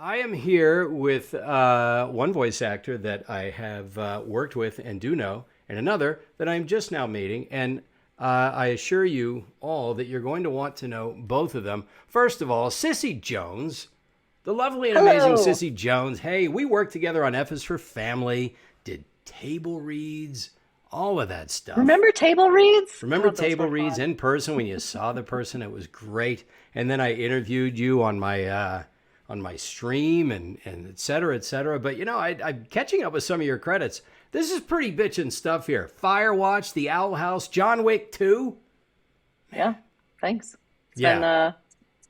I am here with one voice actor that I have worked with and do know, and another that I'm just now meeting. And I assure you all that you're going to want to know both of them. First of all, Cissy Jones, the lovely and amazing Hello. Cissy Jones. Hey, we worked together on F is for Family, did table reads, all of that stuff. Remember table reads? Remember God, those table were reads fun. in person when you saw the person? It was great. And then I interviewed you on my stream and et cetera, et cetera. But I'm catching up with some of your credits. This is pretty bitchin' stuff here. Firewatch, The Owl House, John Wick 2. Yeah, thanks. It's been Yeah, uh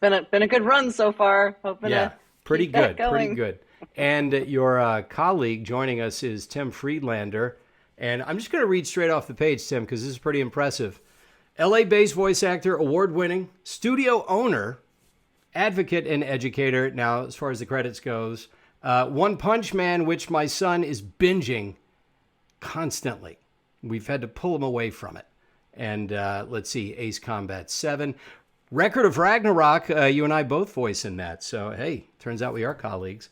it's been a good run so far. Hoping yeah, to pretty keep that good, pretty going. good. And your colleague joining us is Tim Friedlander. And I'm just going to read straight off the page, Tim, because this is pretty impressive. LA based voice actor, award winning, studio owner, advocate, and educator. Now, as far as the credits goes, One Punch Man, which my son is binging constantly. We've had to pull him away from it. And let's see, Ace Combat 7. Record of Ragnarok, you and I both voice in that. So, hey, turns out we are colleagues.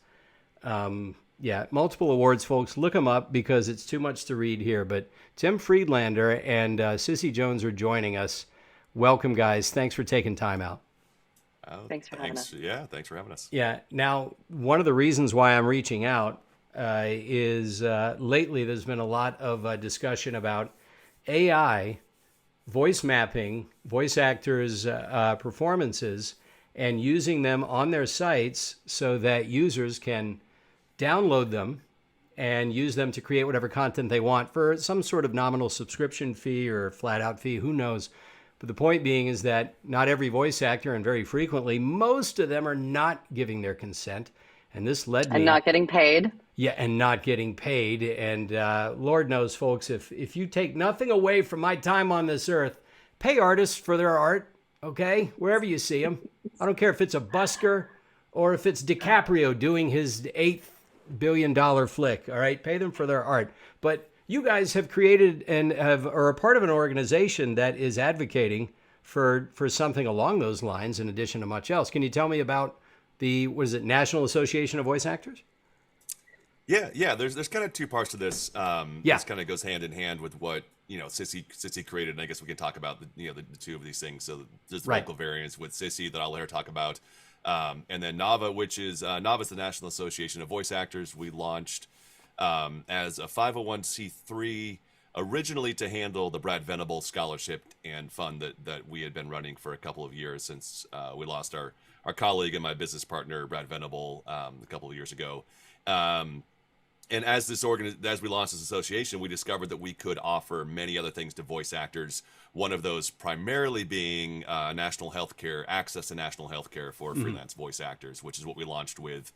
Yeah, multiple awards, folks. Look them up because it's too much to read here. But Tim Friedlander and Cissy Jones are joining us. Welcome, guys. Thanks for taking time out. Oh, Thanks for having thanks. us. Yeah, thanks for having us. Yeah. Now, one of the reasons why I'm reaching out is lately there's been a lot of discussion about AI voice mapping voice actors' performances and using them on their sites so that users can download them and use them to create whatever content they want for some sort of nominal subscription fee or flat out fee, who knows. But the point being is that not every voice actor, and very frequently, most of them are not giving their consent. And this led And me, not getting paid. yeah, and not getting paid. And Lord knows, folks, if you take nothing away from my time on this earth, pay artists for their art, okay? Wherever you see them. I don't care if it's a busker or if it's DiCaprio doing his $8 billion flick, all right? Pay them for their art. But you guys have created and are a part of an organization that is advocating for something along those lines in addition to much else. Can you tell me about the, what is it, National Association of Voice Actors? Yeah. There's kind of two parts to this. Yeah. This kind of goes hand in hand with what Cissy created, and I guess we can talk about the two of these things. So there's the Right. vocal variants with Cissy that I'll let her talk about, and then NAVA, which is NAVA is the National Association of Voice Actors. We launched as a 501c3 originally to handle the Brad Venable Scholarship and Fund that we had been running for a couple of years since we lost our colleague and my business partner Brad Venable a couple of years ago. And as as we launched this association, we discovered that we could offer many other things to voice actors. One of those primarily being national health care, access to national health care for freelance voice actors, which is what we launched with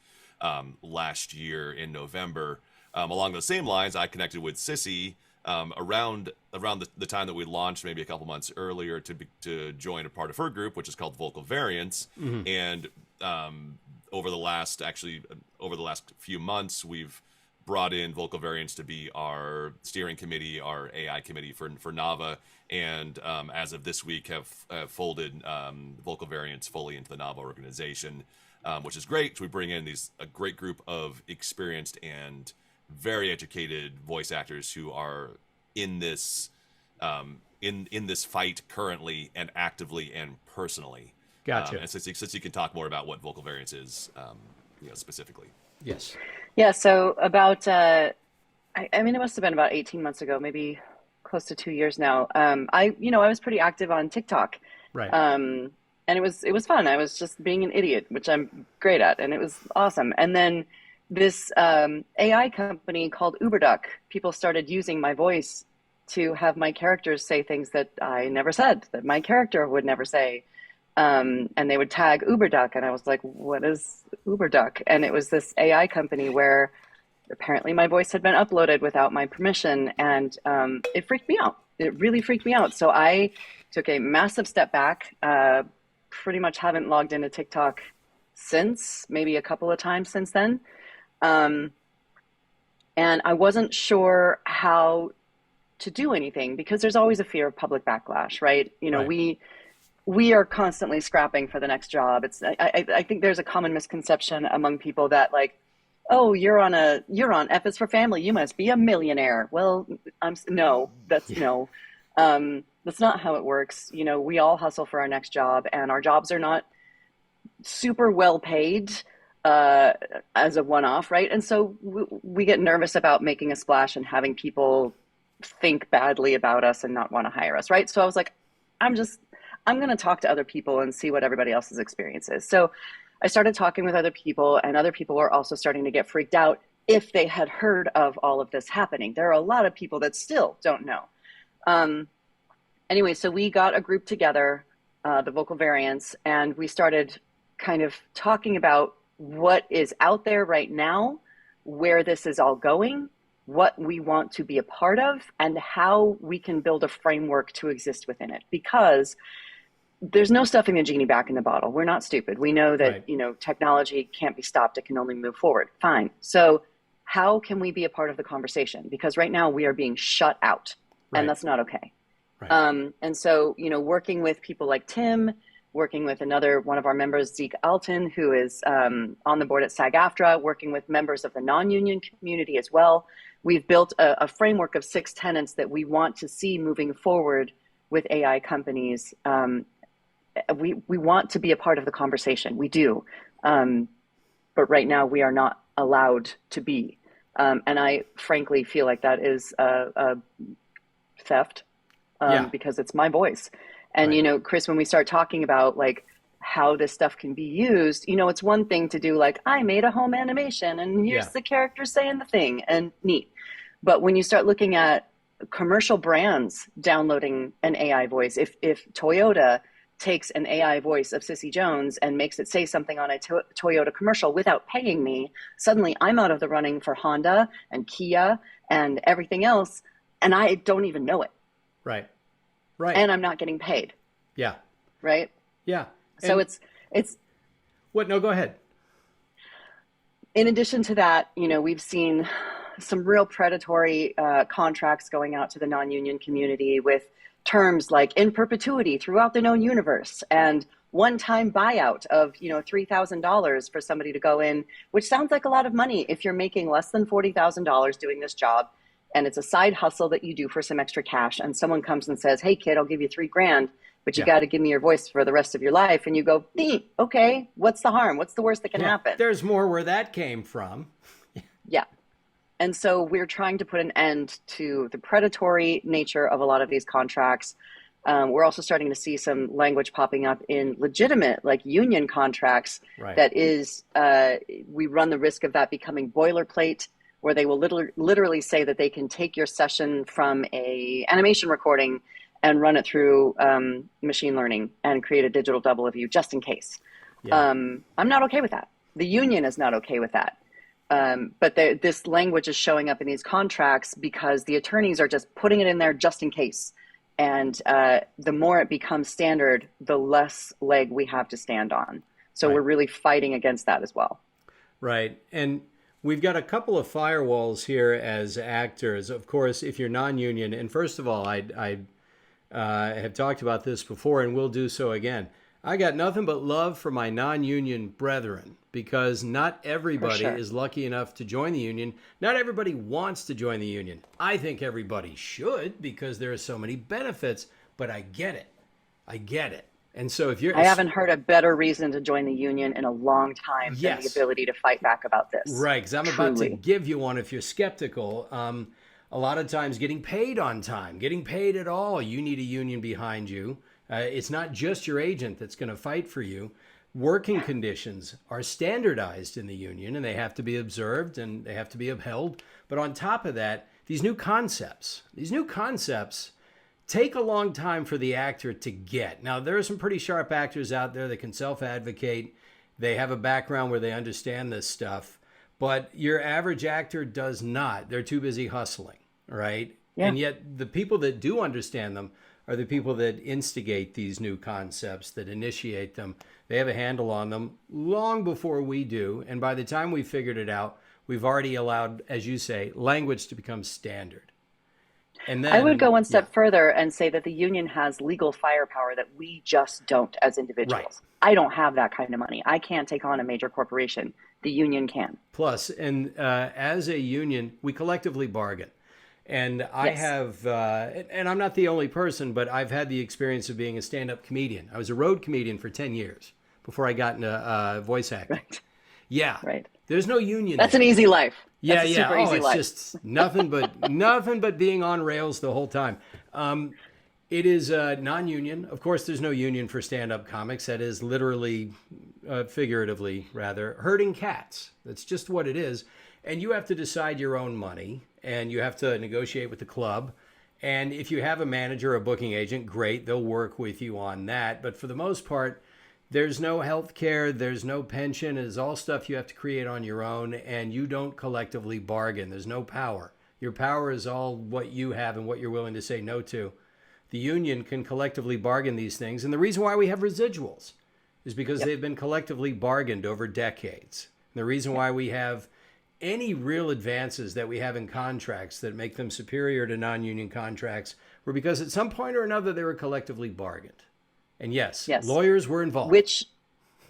last year in November. Along those same lines, I connected with Cissy around the time that we launched, maybe a couple months earlier, to join a part of her group, which is called Vocal Variants. And over the last few months, we've brought in Vocal Variants to be our steering committee, our AI committee for NAVA, and as of this week have folded Vocal Variants fully into the NAVA organization, which is great. We bring in a great group of experienced and very educated voice actors who are in this in this fight currently and actively and personally. Gotcha. And since you can talk more about what Vocal Variants is, specifically. Yes. Yeah, so about I mean it must have been about 18 months ago, maybe close to 2 years now. I was pretty active on TikTok. Right. And it was fun. I was just being an idiot, which I'm great at, and it was awesome. And then this AI company called UberDuck, people started using my voice to have my characters say things that I never said, that my character would never say. And they would tag UberDuck, and I was like, what is UberDuck? And it was this AI company where apparently my voice had been uploaded without my permission, and it freaked me out. It really freaked me out. So I took a massive step back, pretty much haven't logged into TikTok since, maybe a couple of times since then. And I wasn't sure how to do anything because there's always a fear of public backlash, right? Right. we are constantly scrapping for the next job. I think there's a common misconception among people that like, oh, you're on F is for family. You must be a millionaire. Well, no, that's not how it works. You know, we all hustle for our next job, and our jobs are not super well paid as a one-off, right? And so we get nervous about making a splash and having people think badly about us and not want to hire us, right? So I was like, I'm going to talk to other people and see what everybody else's experience is. So I started talking with other people, and other people were also starting to get freaked out if they had heard of all of this happening. There are a lot of people that still don't know. Anyway, so we got a group together, the Vocal Variants, and we started kind of talking about what is out there right now, where this is all going, what we want to be a part of, and how we can build a framework to exist within it. Because there's no stuffing the genie back in the bottle. We're not stupid. We know that, Right. you know, technology can't be stopped. It can only move forward. Fine. So how can we be a part of the conversation? Because right now we are being shut out, Right. and that's not okay. Right. And so, you know, working with people like Tim, working with one of our members, Zeke Alton, who is on the board at SAG-AFTRA, working with members of the non-union community as well. We've built a framework of 6 tenets that we want to see moving forward with AI companies. We want to be a part of the conversation. We do. But right now we are not allowed to be. And I frankly feel like that is a theft because it's my voice. And, Right. you know, Chris, when we start talking about like how this stuff can be used, you know, it's one thing to do like, I made a home animation and here's the character saying the thing, and neat. But when you start looking at commercial brands downloading an AI voice, if Toyota takes an AI voice of Cissy Jones and makes it say something on a Toyota commercial without paying me, suddenly I'm out of the running for Honda and Kia and everything else, and I don't even know it. Right. Right. And I'm not getting paid. Yeah. Right. Yeah. So And it's what? No, go ahead. in addition to that, you know, we've seen some real predatory contracts going out to the non-union community with terms like in perpetuity throughout the known universe and one-time buyout of, you know, $3,000 for somebody to go in, which sounds like a lot of money if you're making less than $40,000 doing this job. And it's a side hustle that you do for some extra cash. And someone comes and says, hey, kid, I'll give you $3,000, but you got to give me your voice for the rest of your life. And you go, okay, what's the harm? What's the worst that can happen? There's more where that came from. Yeah. And so we're trying to put an end to the predatory nature of a lot of these contracts. We're also starting to see some language popping up in legitimate, like union contracts. Right. That is, we run the risk of that becoming boilerplate, where they will literally say that they can take your session from a animation recording and run it through machine learning and create a digital double of you just in case. Yeah. I'm not okay with that. The union is not okay with that. But this language is showing up in these contracts because the attorneys are just putting it in there just in case. And the more it becomes standard, the less leg we have to stand on. So Right. we're really fighting against that as well. Right. And we've got a couple of firewalls here as actors. Of course, if you're non-union, and first of all, I have talked about this before and will do so again. I got nothing but love for my non-union brethren because not everybody is lucky enough to join the union. Not everybody wants to join the union. I think everybody should because there are so many benefits, but I get it. I get it. And so if you're... I haven't heard a better reason to join the union in a long time than the ability to fight back about this. Right, because I'm about to give you one if you're skeptical. A lot of times getting paid on time, getting paid at all, you need a union behind you. It's not just your agent that's going to fight for you. Working conditions are standardized in the union, and they have to be observed and they have to be upheld. But on top of that, these new concepts take a long time for the actor to get. Now, there are some pretty sharp actors out there that can self-advocate. They have a background where they understand this stuff. But your average actor does not. They're too busy hustling, right? Yeah. And yet the people that do understand them are the people that instigate these new concepts, that initiate them. They have a handle on them long before we do. And by the time we figured it out, we've already allowed, as you say, language to become standard. And I would go then, one yeah, step further and say that the union has legal firepower that we just don't as right. individuals. I don't have that kind of money. I can't take on a major corporation. The union can. Plus, and as a union, we collectively bargain. And I Yes. have, and I'm not the only person, but I've had the experience of being a stand up comedian. I was a road comedian for 10 years before I got into voice acting. Right. Yeah. Right. There's no union That's there. an easy life. Yeah, That's a yeah. super Oh, easy it's life. just nothing but being on rails the whole time. It is non-union. Of course, there's no union for stand-up comics. That is literally, figuratively, rather, herding cats. That's just what it is. And you have to decide your own money, and you have to negotiate with the club. And if you have a manager or a booking agent, great, they'll work with you on that. But for the most part, there's no health care, there's no pension. It's all stuff you have to create on your own, and you don't collectively bargain. There's no power. Your power is all what you have and what you're willing to say no to. The union can collectively bargain these things. And the reason why we have residuals is because they've been collectively bargained over decades. And the reason why we have any real advances that we have in contracts that make them superior to non-union contracts were because at some point or another they were collectively bargained. And yes, lawyers were involved.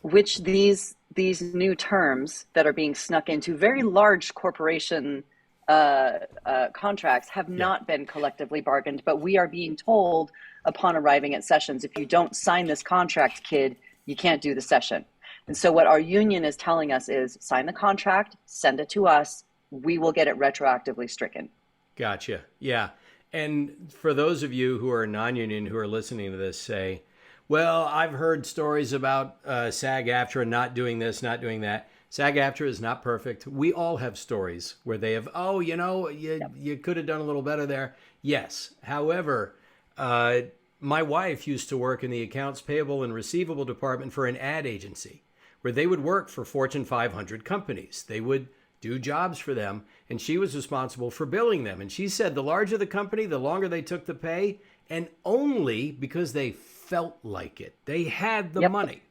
Which these new terms that are being snuck into very large corporation contracts have not been collectively bargained, but we are being told upon arriving at sessions, if you don't sign this contract, kid, you can't do the session. And so what our union is telling us is sign the contract, send it to us, we will get it retroactively stricken. Gotcha. Yeah. And for those of you who are non-union who are listening to this, say, well, I've heard stories about SAG-AFTRA not doing this, not doing that. SAG-AFTRA is not perfect. We all have stories where they have, you could have done a little better there. Yes. However, my wife used to work in the accounts payable and receivable department for an ad agency where they would work for Fortune 500 companies. They would do jobs for them, and she was responsible for billing them. And she said the larger the company, the longer they took the pay, and only because they felt like it. They had the money.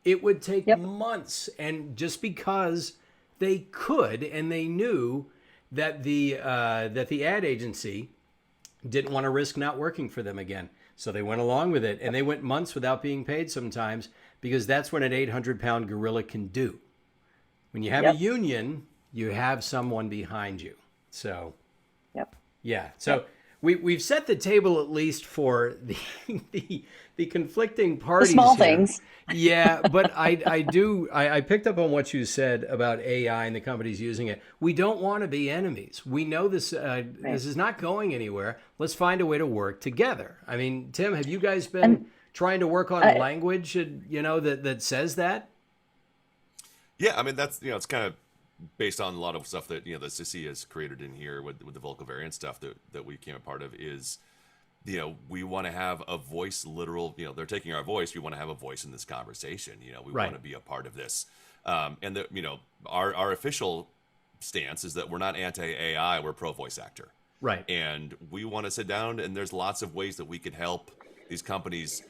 It would take months, and just because they could, and they knew that the ad agency didn't want to risk not working for them again. So they went along with it, and they went months without being paid sometimes, because that's what an 800-pound gorilla can do. When you have a union, you have someone behind you. So, yeah. So we've set the table at least for the conflicting parties. The small here. things. Yeah, but I picked up on what you said about AI and the companies using it. We don't want to be enemies. We know this this is not going anywhere. Let's find a way to work together. I mean, Tim, have you guys been trying to work on language, that says that? Yeah, I mean, that's, it's kind of based on a lot of stuff that, that Cissy has created in here with the vocal variant stuff that we became a part of is, we want to have a voice, literal, they're taking our voice. We want to have a voice in this conversation. We want to be a part of this. And our official stance is that we're not anti-AI, we're pro-voice actor. Right. And we want to sit down, and there's lots of ways that we could help these companies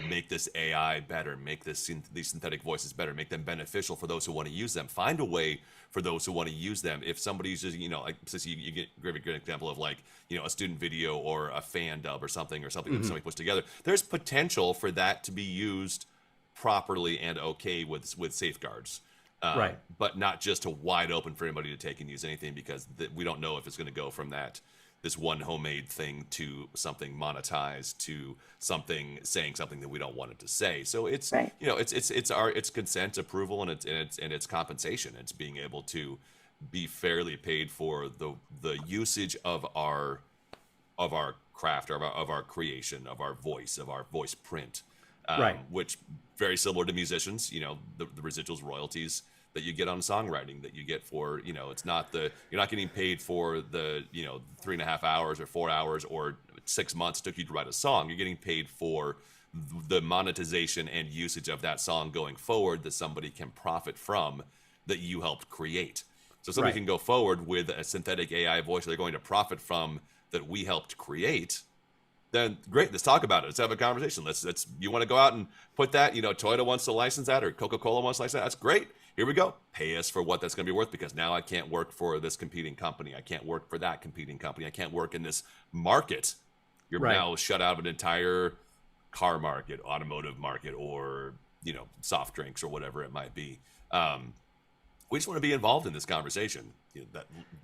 make this AI better, make these synthetic voices better, make them beneficial for those who want to use them. Find a way for those who want to use them. If somebody's just, like, Cissy, you get a great example of, like, a student video or a fan dub or something that somebody puts together. There's potential for that to be used properly and okay with safeguards. Right. But not just to wide open for anybody to take and use anything, because we don't know if it's going to go from this one homemade thing to something monetized to something saying something that we don't want it to say. So it's it's consent, approval, and it's compensation. It's being able to be fairly paid for the usage of our craft, of our creation, of our voice print. Which very similar to musicians, the residuals, royalties that you get on songwriting, that you get for, it's not you're not getting paid for the 3.5 hours or 4 hours or 6 months it took you to write a song. You're getting paid for the monetization and usage of that song going forward that somebody can profit from, that you helped create. So somebody can go forward with a synthetic AI voice they're going to profit from that we helped create. then great. Let's talk about it. Let's have a conversation. Let's. You want to go out and put that? Toyota wants to license that, or Coca-Cola wants to license that. That's great. Here we go. Pay us for what that's going to be worth, because now I can't work for this competing company. I can't work for that competing company. I can't work in this market. You're now shut out of an entire car market, automotive market, or soft drinks or whatever it might be. We just want to be involved in this conversation.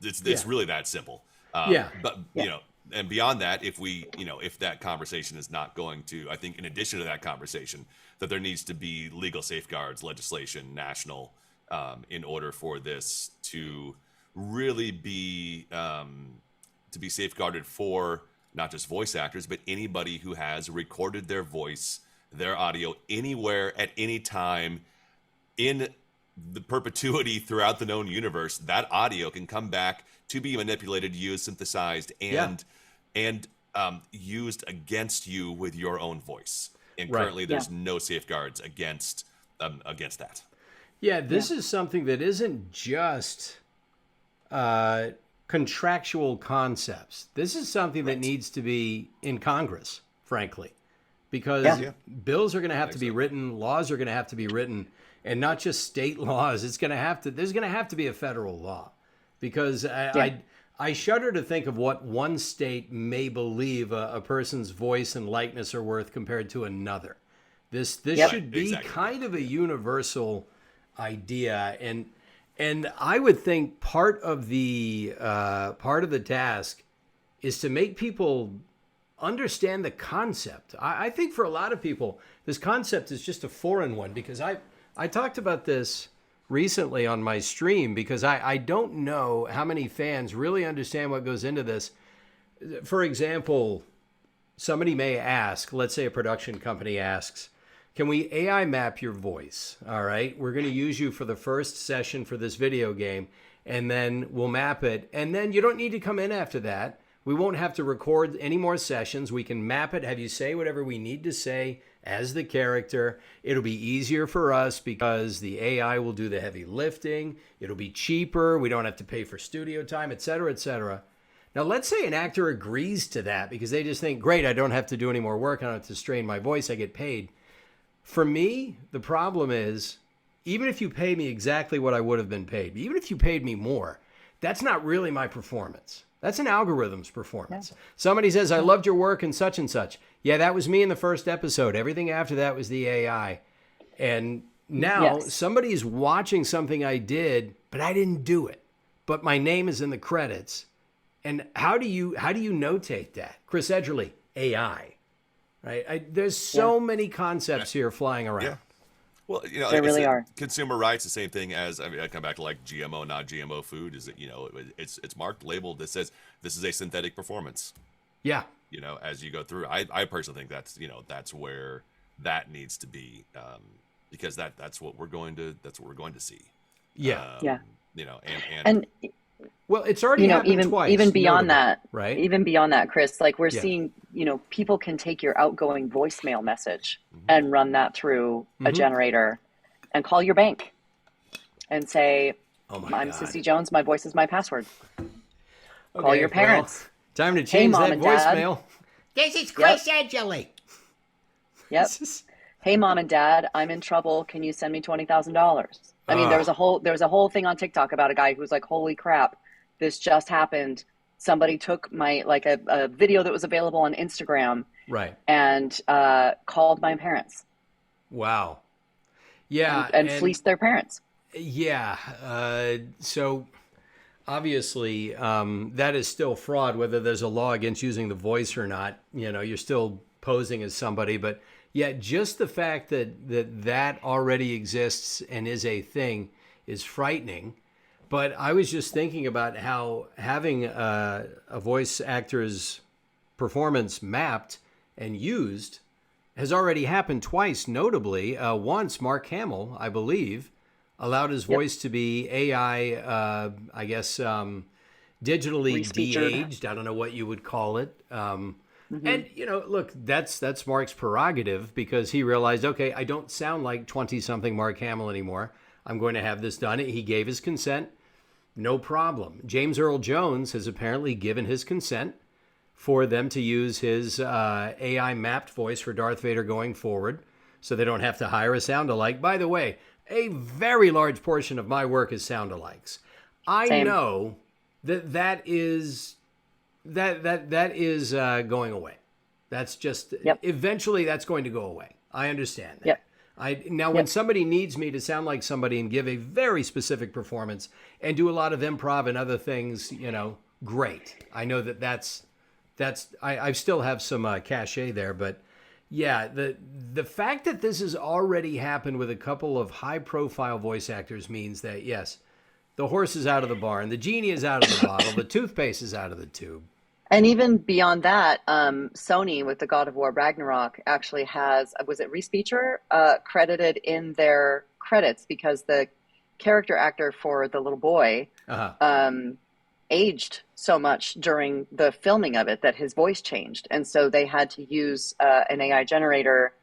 It's really that simple. But and beyond that, if that conversation is not going to, I think in addition to that conversation, that there needs to be legal safeguards, legislation, national, in order for this to really be safeguarded for not just voice actors, but anybody who has recorded their voice, their audio anywhere at any time in the perpetuity throughout the known universe. That audio can come back to be manipulated, used, synthesized, and used against you with your own voice. And currently, there's no safeguards against that. Yeah, this is something that isn't just contractual concepts. This is something that needs to be in Congress, frankly, because bills are going to have to be written, laws are going to have to be written, and not just state laws. There's going to have to be a federal law, because I shudder to think of what one state may believe a person's voice and likeness are worth compared to another. This should be kind of a universal idea, and I would think part of the task is to make people understand the concept. I think for a lot of people, this concept is just a foreign one, because I talked about this recently on my stream, because I don't know how many fans really understand what goes into this. For example, somebody may ask, let's say a production company asks, can we AI map your voice? All right, we're going to use you for the first session for this video game, and then we'll map it. And then you don't need to come in after that. We won't have to record any more sessions. We can map it, have you say whatever we need to say as the character. It'll be easier for us because the AI will do the heavy lifting. It'll be cheaper. We don't have to pay for studio time, et cetera, et cetera. Now, let's say an actor agrees to that because they just think, great, I don't have to do any more work. I don't have to strain my voice. I get paid. For me, the problem is, even if you pay me exactly what I would have been paid, even if you paid me more, that's not really my performance. That's an algorithm's performance. Yeah. Somebody says, I loved your work and such and such. Yeah, that was me in the first episode. Everything after that was the AI. And now somebody's watching something I did, but I didn't do it. But my name is in the credits. And how do you notate that? Chris Edgerly, AI. Right? There's so many concepts here flying around. Yeah. Well, there really are. Consumer rights, the same thing as, I come back to like GMO, not GMO food, is that, it's marked, labeled that says this is a synthetic performance. Yeah. As you go through, I personally think that's where that needs to be, because that's what we're going to see. Yeah. And well, it's already happened twice. Even beyond that, right? Even beyond that, Chris, like we're seeing, people can take your outgoing voicemail message and run that through a generator and call your bank and say, I'm Cissy Jones. My voice is my password. Call your parents. Time to change that voicemail. This is Chris Edgerly. Yep. Hey, Mom and Dad, I'm in trouble. Can you send me $20,000? I mean, there was a whole thing on TikTok about a guy who was like, holy crap, this just happened. Somebody took my, a video that was available on Instagram. Right. And called my parents. Wow. Yeah. And fleeced their parents. Yeah. So obviously that is still fraud, whether there's a law against using the voice or not. You're still posing as somebody, but yeah, just the fact that already exists and is a thing is frightening. But I was just thinking about how having a voice actor's performance mapped and used has already happened twice, notably. Once, Mark Hamill, I believe, allowed his voice to be AI, digitally de-aged. I don't know what you would call it. And, look, that's Mark's prerogative, because he realized, okay, I don't sound like 20-something Mark Hamill anymore. I'm going to have this done. He gave his consent. No problem. James Earl Jones has apparently given his consent for them to use his AI mapped voice for Darth Vader going forward, so they don't have to hire a sound-alike. By the way, a very large portion of my work is sound-alikes. I Same. know that is going away. That's just eventually that's going to go away. I understand that. Yep. When somebody needs me to sound like somebody and give a very specific performance and do a lot of improv and other things, great. I know that's I still have some cachet there, but yeah, the fact that this has already happened with a couple of high-profile voice actors means that yes, the horse is out of the barn, the genie is out of the bottle, the toothpaste is out of the tube. And even beyond that, Sony with the God of War Ragnarok actually has, was it Reese Beecher, credited in their credits because the character actor for the little boy aged so much during the filming of it that his voice changed. And so they had to use an AI generator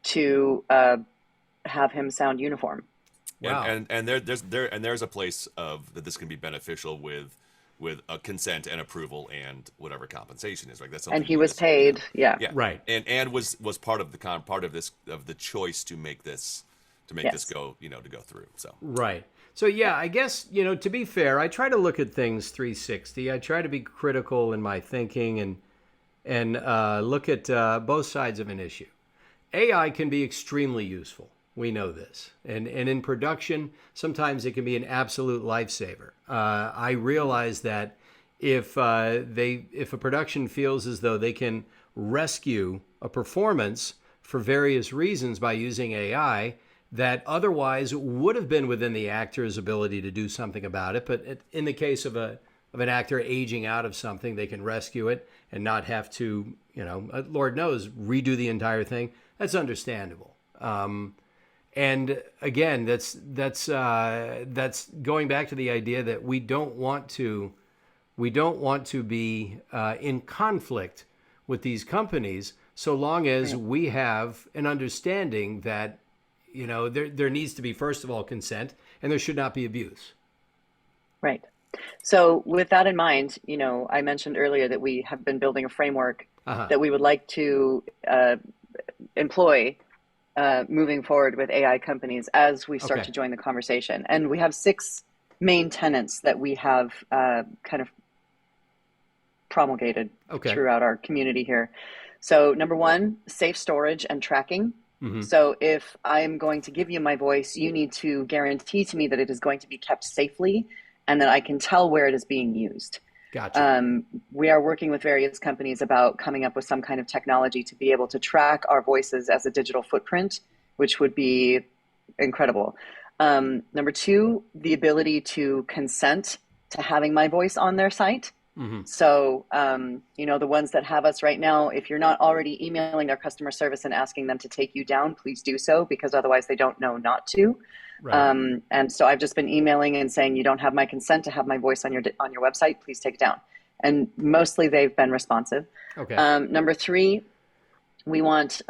to have him sound uniform. Wow. And there's a place of that this can be beneficial with a consent and approval and whatever compensation is, right? That's something and he was paid, yeah, right. And was part of the choice to make this this go to go through. So right. So yeah, I guess to be fair, I try to look at things 360. I try to be critical in my thinking and look at both sides of an issue. AI can be extremely useful. We know this. And in production, sometimes it can be an absolute lifesaver. I realize that if a production feels as though they can rescue a performance for various reasons by using AI that otherwise would have been within the actor's ability to do something about it, but in the case of an actor aging out of something, they can rescue it and not have to, Lord knows, redo the entire thing. That's understandable. And again, that's going back to the idea that we don't want to be in conflict with these companies so long as we have an understanding that there needs to be, first of all, consent, and there should not be abuse. Right. So with that in mind, I mentioned earlier that we have been building a framework that we would like to employ moving forward with AI companies as we start to join the conversation. And we have 6 main tenets that we have kind of promulgated throughout our community here. So number 1, safe storage and tracking. Mm-hmm. So if I'm going to give you my voice, you need to guarantee to me that it is going to be kept safely and that I can tell where it is being used. Gotcha. We are working with various companies about coming up with some kind of technology to be able to track our voices as a digital footprint, which would be incredible. Number 2, the ability to consent to having my voice on their site. Mm-hmm. So, the ones that have us right now, if you're not already emailing their customer service and asking them to take you down, please do so, because otherwise they don't know not to. Right. And so I've just been emailing and saying, you don't have my consent to have my voice on your website, please take it down. And mostly they've been responsive. Okay. Number 3, we want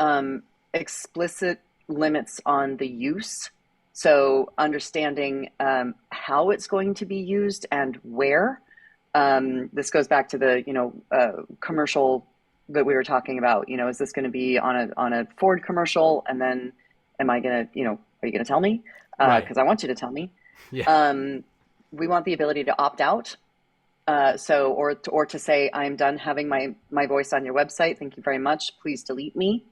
explicit limits on the use. So understanding how it's going to be used and where. This goes back to the, commercial that we were talking about. Is this going to be on a Ford commercial? And then are you going to tell me? Because I want you to tell me. Yeah. We want the ability to opt out. Or to say, I'm done having my voice on your website. Thank you very much. Please delete me.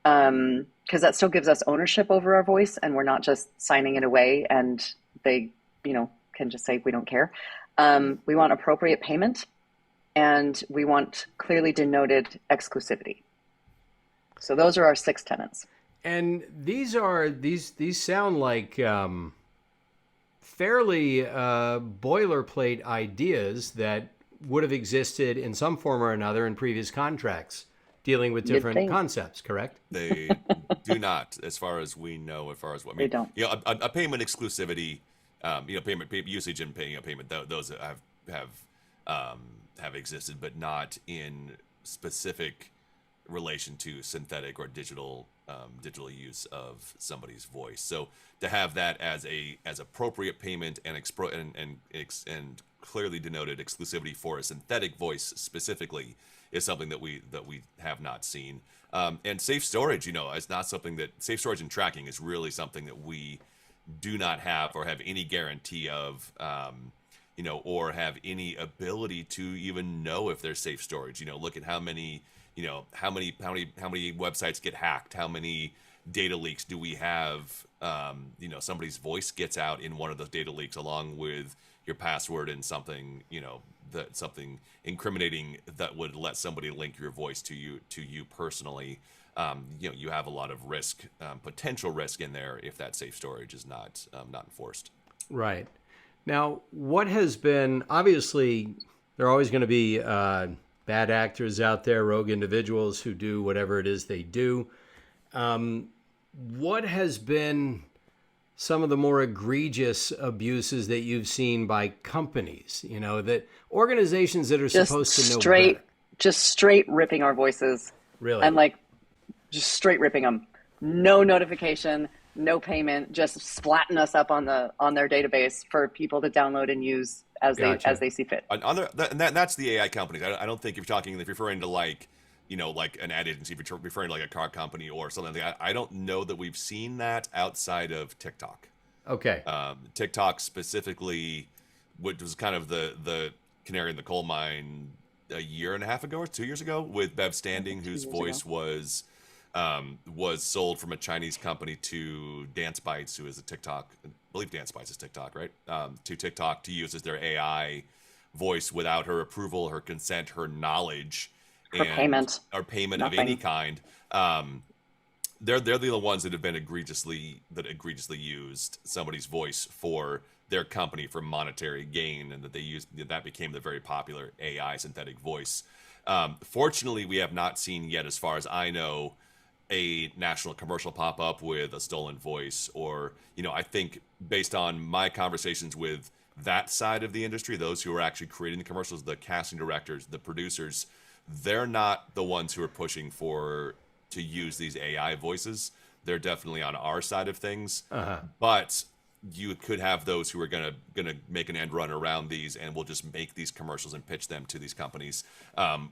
Because that still gives us ownership over our voice, and we're not just signing it away and they, can just say, we don't care. We want appropriate payment, and we want clearly denoted exclusivity. So those are our 6 tenets. And these sound like fairly boilerplate ideas that would have existed in some form or another in previous contracts dealing with different concepts, correct? They do not, as far as we know, they don't. A payment exclusivity, payment usage and paying a payment, those have existed, but not in specific relation to synthetic or digital digital use of somebody's voice. So to have that as appropriate payment and clearly denoted exclusivity for a synthetic voice specifically is something that we have not seen. And safe storage, is not something that safe storage and tracking is really something that we do not have or have any guarantee of, or have any ability to even know if there's safe storage. Look at how many websites get hacked, how many data leaks do we have? Somebody's voice gets out in one of those data leaks along with your password and something, something incriminating that would let somebody link your voice to you personally. You have a lot of risk, potential risk in there if that safe storage is not enforced. Right. Now, what has been, obviously, there are always going to be bad actors out there, rogue individuals who do whatever it is they do. What has been some of the more egregious abuses that you've seen by companies, that organizations that are supposed to know better? Just straight ripping our voices. Really? And just straight ripping them. No notification, no payment, just splatting us up on their database for people to download and use as they see fit. That's the AI companies. I don't think if you're referring to like an ad agency, if you're referring to like a car company or something like that. I don't know that we've seen that outside of TikTok. Okay. TikTok specifically, which was kind of the canary in the coal mine a year and a half ago or 2 years ago with Bev Standing, whose voice was sold from a Chinese company to Dance Bites, who is a TikTok, I believe Dance Bites is TikTok, right? To TikTok to use as their AI voice without her approval, her consent, her knowledge, or payment of any kind. They're the ones that have been egregiously used somebody's voice for their company for monetary gain, and that became the very popular AI synthetic voice. Fortunately, we have not seen yet, as far as I know, a national commercial pop up with a stolen voice, or I think based on my conversations with that side of the industry, those who are actually creating the commercials, the casting directors, the producers, they're not the ones who are pushing to use these AI voices. They're definitely on our side of things. But you could have those who are gonna make an end run around these and will just make these commercials and pitch them to these companies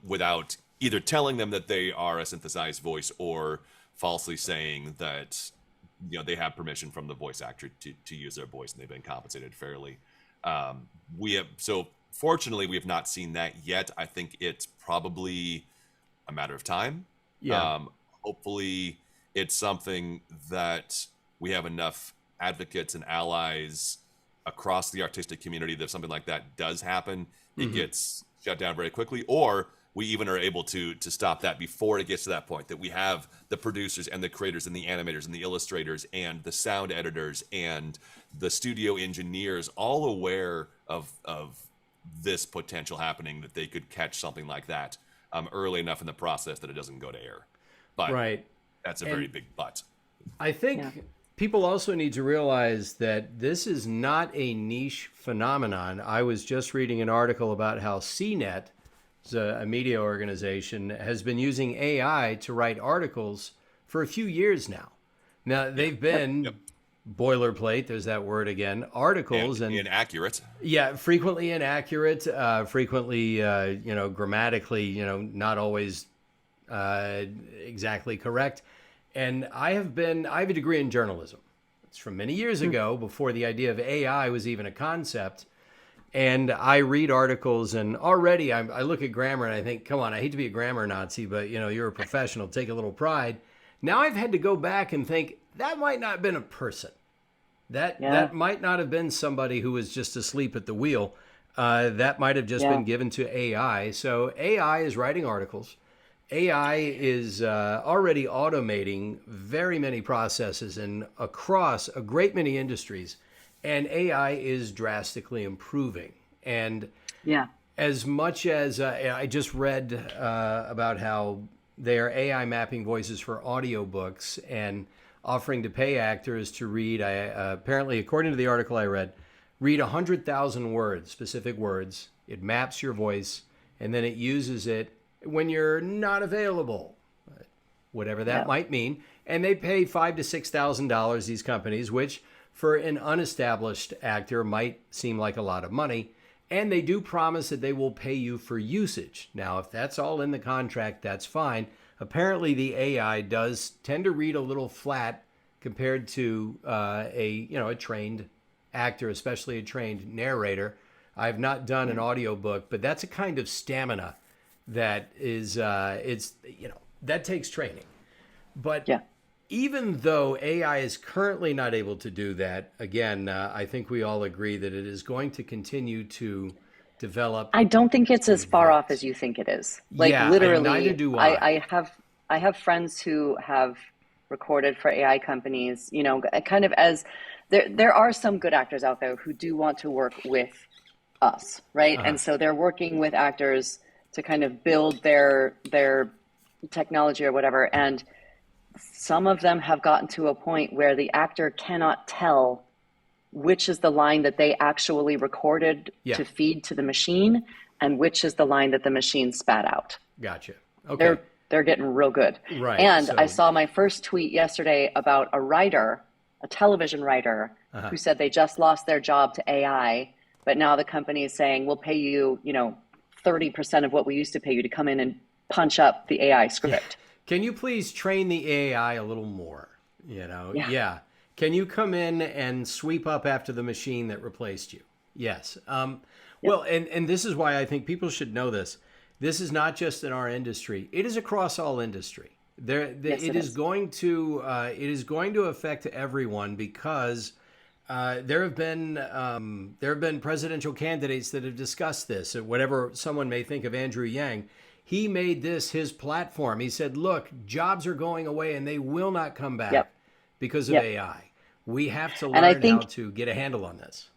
without either telling them that they are a synthesized voice or falsely saying that they have permission from the voice actor to use their voice and they've been compensated fairly. Fortunately, we have not seen that yet. I think it's probably a matter of time. Yeah. Hopefully, it's something that we have enough advocates and allies across the artistic community that if something like that does happen, it gets shut down very quickly, or we even are able to stop that before it gets to that point, that we have the producers and the creators and the animators and the illustrators and the sound editors and the studio engineers all aware of this potential happening, that they could catch something like that early enough in the process that it doesn't go to air. But right. That's a very big but. I think people also need to realize that this is not a niche phenomenon. I was just reading an article about how CNET, a media organization, has been using AI to write articles for a few years now. Now, they've been boilerplate, there's that word again, articles. And inaccurate. Yeah, frequently inaccurate, frequently, grammatically, not always exactly correct. And I have a degree in journalism. It's from many years ago, before the idea of AI was even a concept. And I read articles, and already I look at grammar and I think, come on, I hate to be a grammar Nazi, but you're a professional, take a little pride. Now I've had to go back and think, that might not have been a person. That might not have been somebody who was just asleep at the wheel. That might have just been given to AI. So AI is writing articles. AI is already automating very many processes and across a great many industries. And AI is drastically improving. And as much as I just read about how they are AI mapping voices for audiobooks and offering to pay actors to read, apparently, according to the article I read 100,000 words, specific words. It maps your voice, and then it uses it when you're not available. whatever that Yeah. might mean. And they pay $5,000 to $6,000, these companies, which for an unestablished actor might seem like a lot of money. And they do promise that they will pay you for usage. Now, if that's all in the contract, that's fine. Apparently, the AI does tend to read a little flat compared to a trained actor, especially a trained narrator. I've not done an audiobook, but that's a kind of stamina that is that takes training. But Yeah. even though AI is currently not able to do that, again, I think we all agree that it is going to continue to develop. I don't think it's as far off advance. as you think it is. Like Yeah, and literally, neither do I. I have friends who have recorded for AI companies, kind of as there are some good actors out there who do want to work with us, right? Uh-huh. And so they're working with actors to kind of build their technology or whatever. And some of them have gotten to a point where the actor cannot tell which is the line that they actually recorded Yeah. to feed to the machine and which is the line that the machine spat out. Gotcha. Okay. They're getting real good. Right, And so- I saw my first tweet yesterday about a writer, a television writer, who said they just lost their job to AI, but now the company is saying, we'll pay you, 30% of what we used to pay you to come in and punch up the AI script. Can you please train the AI a little more? Yeah. Can you come in and sweep up after the machine that replaced you? Yes. Well, and this is why I think people should know this. This is not just in our industry. It is across all industry. It is going to affect everyone because there have been presidential candidates that have discussed this. Whatever someone may think of Andrew Yang, he made this his platform. He said, "Look, jobs are going away and they will not come back because of AI. We have to learn how to get a handle on this."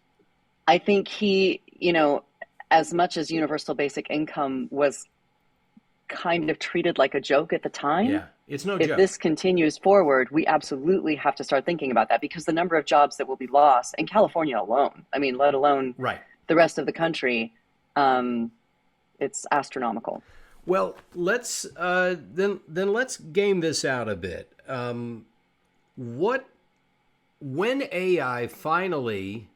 I think he, as much as universal basic income was kind of treated like a joke at the time. Yeah, it's no if joke. this continues forward, we absolutely have to start thinking about that because the number of jobs that will be lost in California alone, let alone the rest of the country, it's astronomical. Well, let's then let's game this out a bit. When AI finally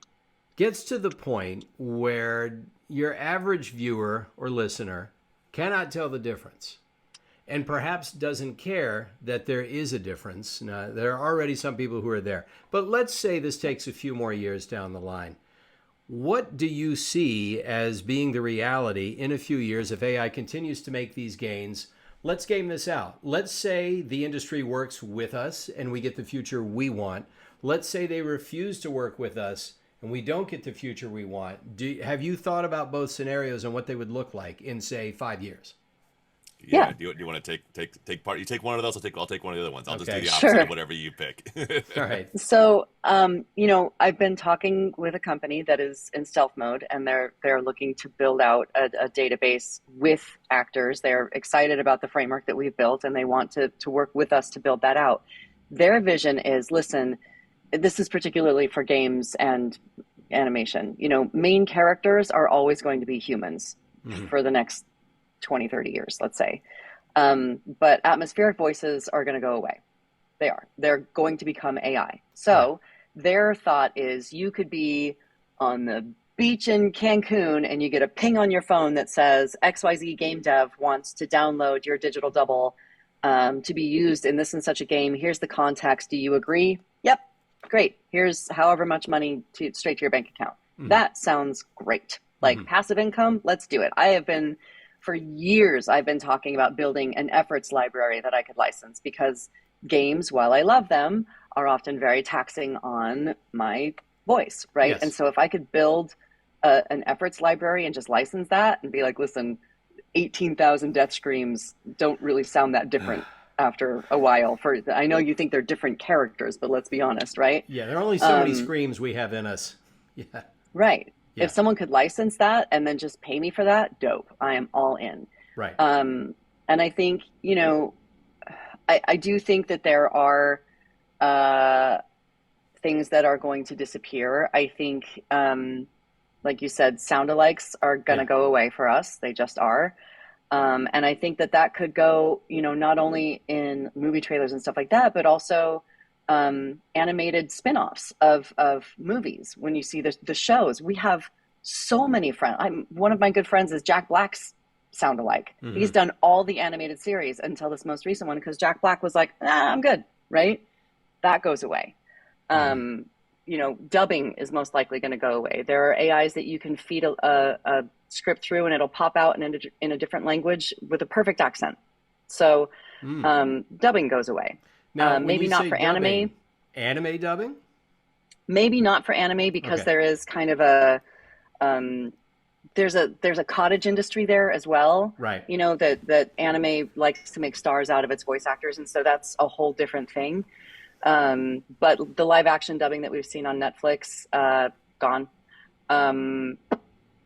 gets to the point where your average viewer or listener cannot tell the difference and perhaps doesn't care that there is a difference. Now, there are already some people who are there. But let's say this takes a few more years down the line. What do you see as being the reality in a few years if AI continues to make these gains? Let's game this out. Let's say the industry works with us and we get the future we want. Let's say they refuse to work with us and we don't get the future we want. Have you thought about both scenarios and what they would look like in, say, 5 years? Yeah. Do you want to take part? You take one of those. I'll take one of the other ones. I'll just do Okay. the opposite Sure. of whatever you pick. All right. So, I've been talking with a company that is in stealth mode, and they're looking to build out a database with actors. They're excited about the framework that we've built, and they want to work with us to build that out. Their vision is, listen, this is particularly for games and animation. Main characters are always going to be humans for the next 20, 30 years, let's say. But atmospheric voices are going to go away. They are. They're going to become AI. So their thought is you could be on the beach in Cancun and you get a ping on your phone that says XYZ game dev wants to download your digital double to be used in this and such a game. Here's the context. Do you agree? Yep. Great. Here's however much money straight to your bank account. That sounds great. Like passive income, let's do it. For years, I've been talking about building an efforts library that I could license because games, while I love them, are often very taxing on my voice, right? Yes. And so if I could build an efforts library and just license that and be like, listen, 18,000 death screams don't really sound that different after a while. I know you think they're different characters, but let's be honest, right? Yeah, there are only so many screams we have in us. Yeah. Right. Yeah. If someone could license that and then just pay me for that, dope. I am all in. Right. And I think, I do think that there are things that are going to disappear. I think, like you said, sound-alikes are going to go away for us. They just are. And I think that could go, not only in movie trailers and stuff like that, but also animated spin-offs of movies. When you see the shows, we have so many friends. One of my good friends is Jack Black's sound alike. Mm-hmm. He's done all the animated series until this most recent one because Jack Black was like, I'm good, right? That goes away. Dubbing is most likely going to go away. There are AIs that you can feed a script through and it'll pop out in a different language with a perfect accent. So dubbing goes away. Now, maybe not for dubbing, anime dubbing? Maybe not for anime because there is kind of a there's a cottage industry there as well. Right. That anime likes to make stars out of its voice actors, and so that's a whole different thing. But the live action dubbing that we've seen on Netflix, gone.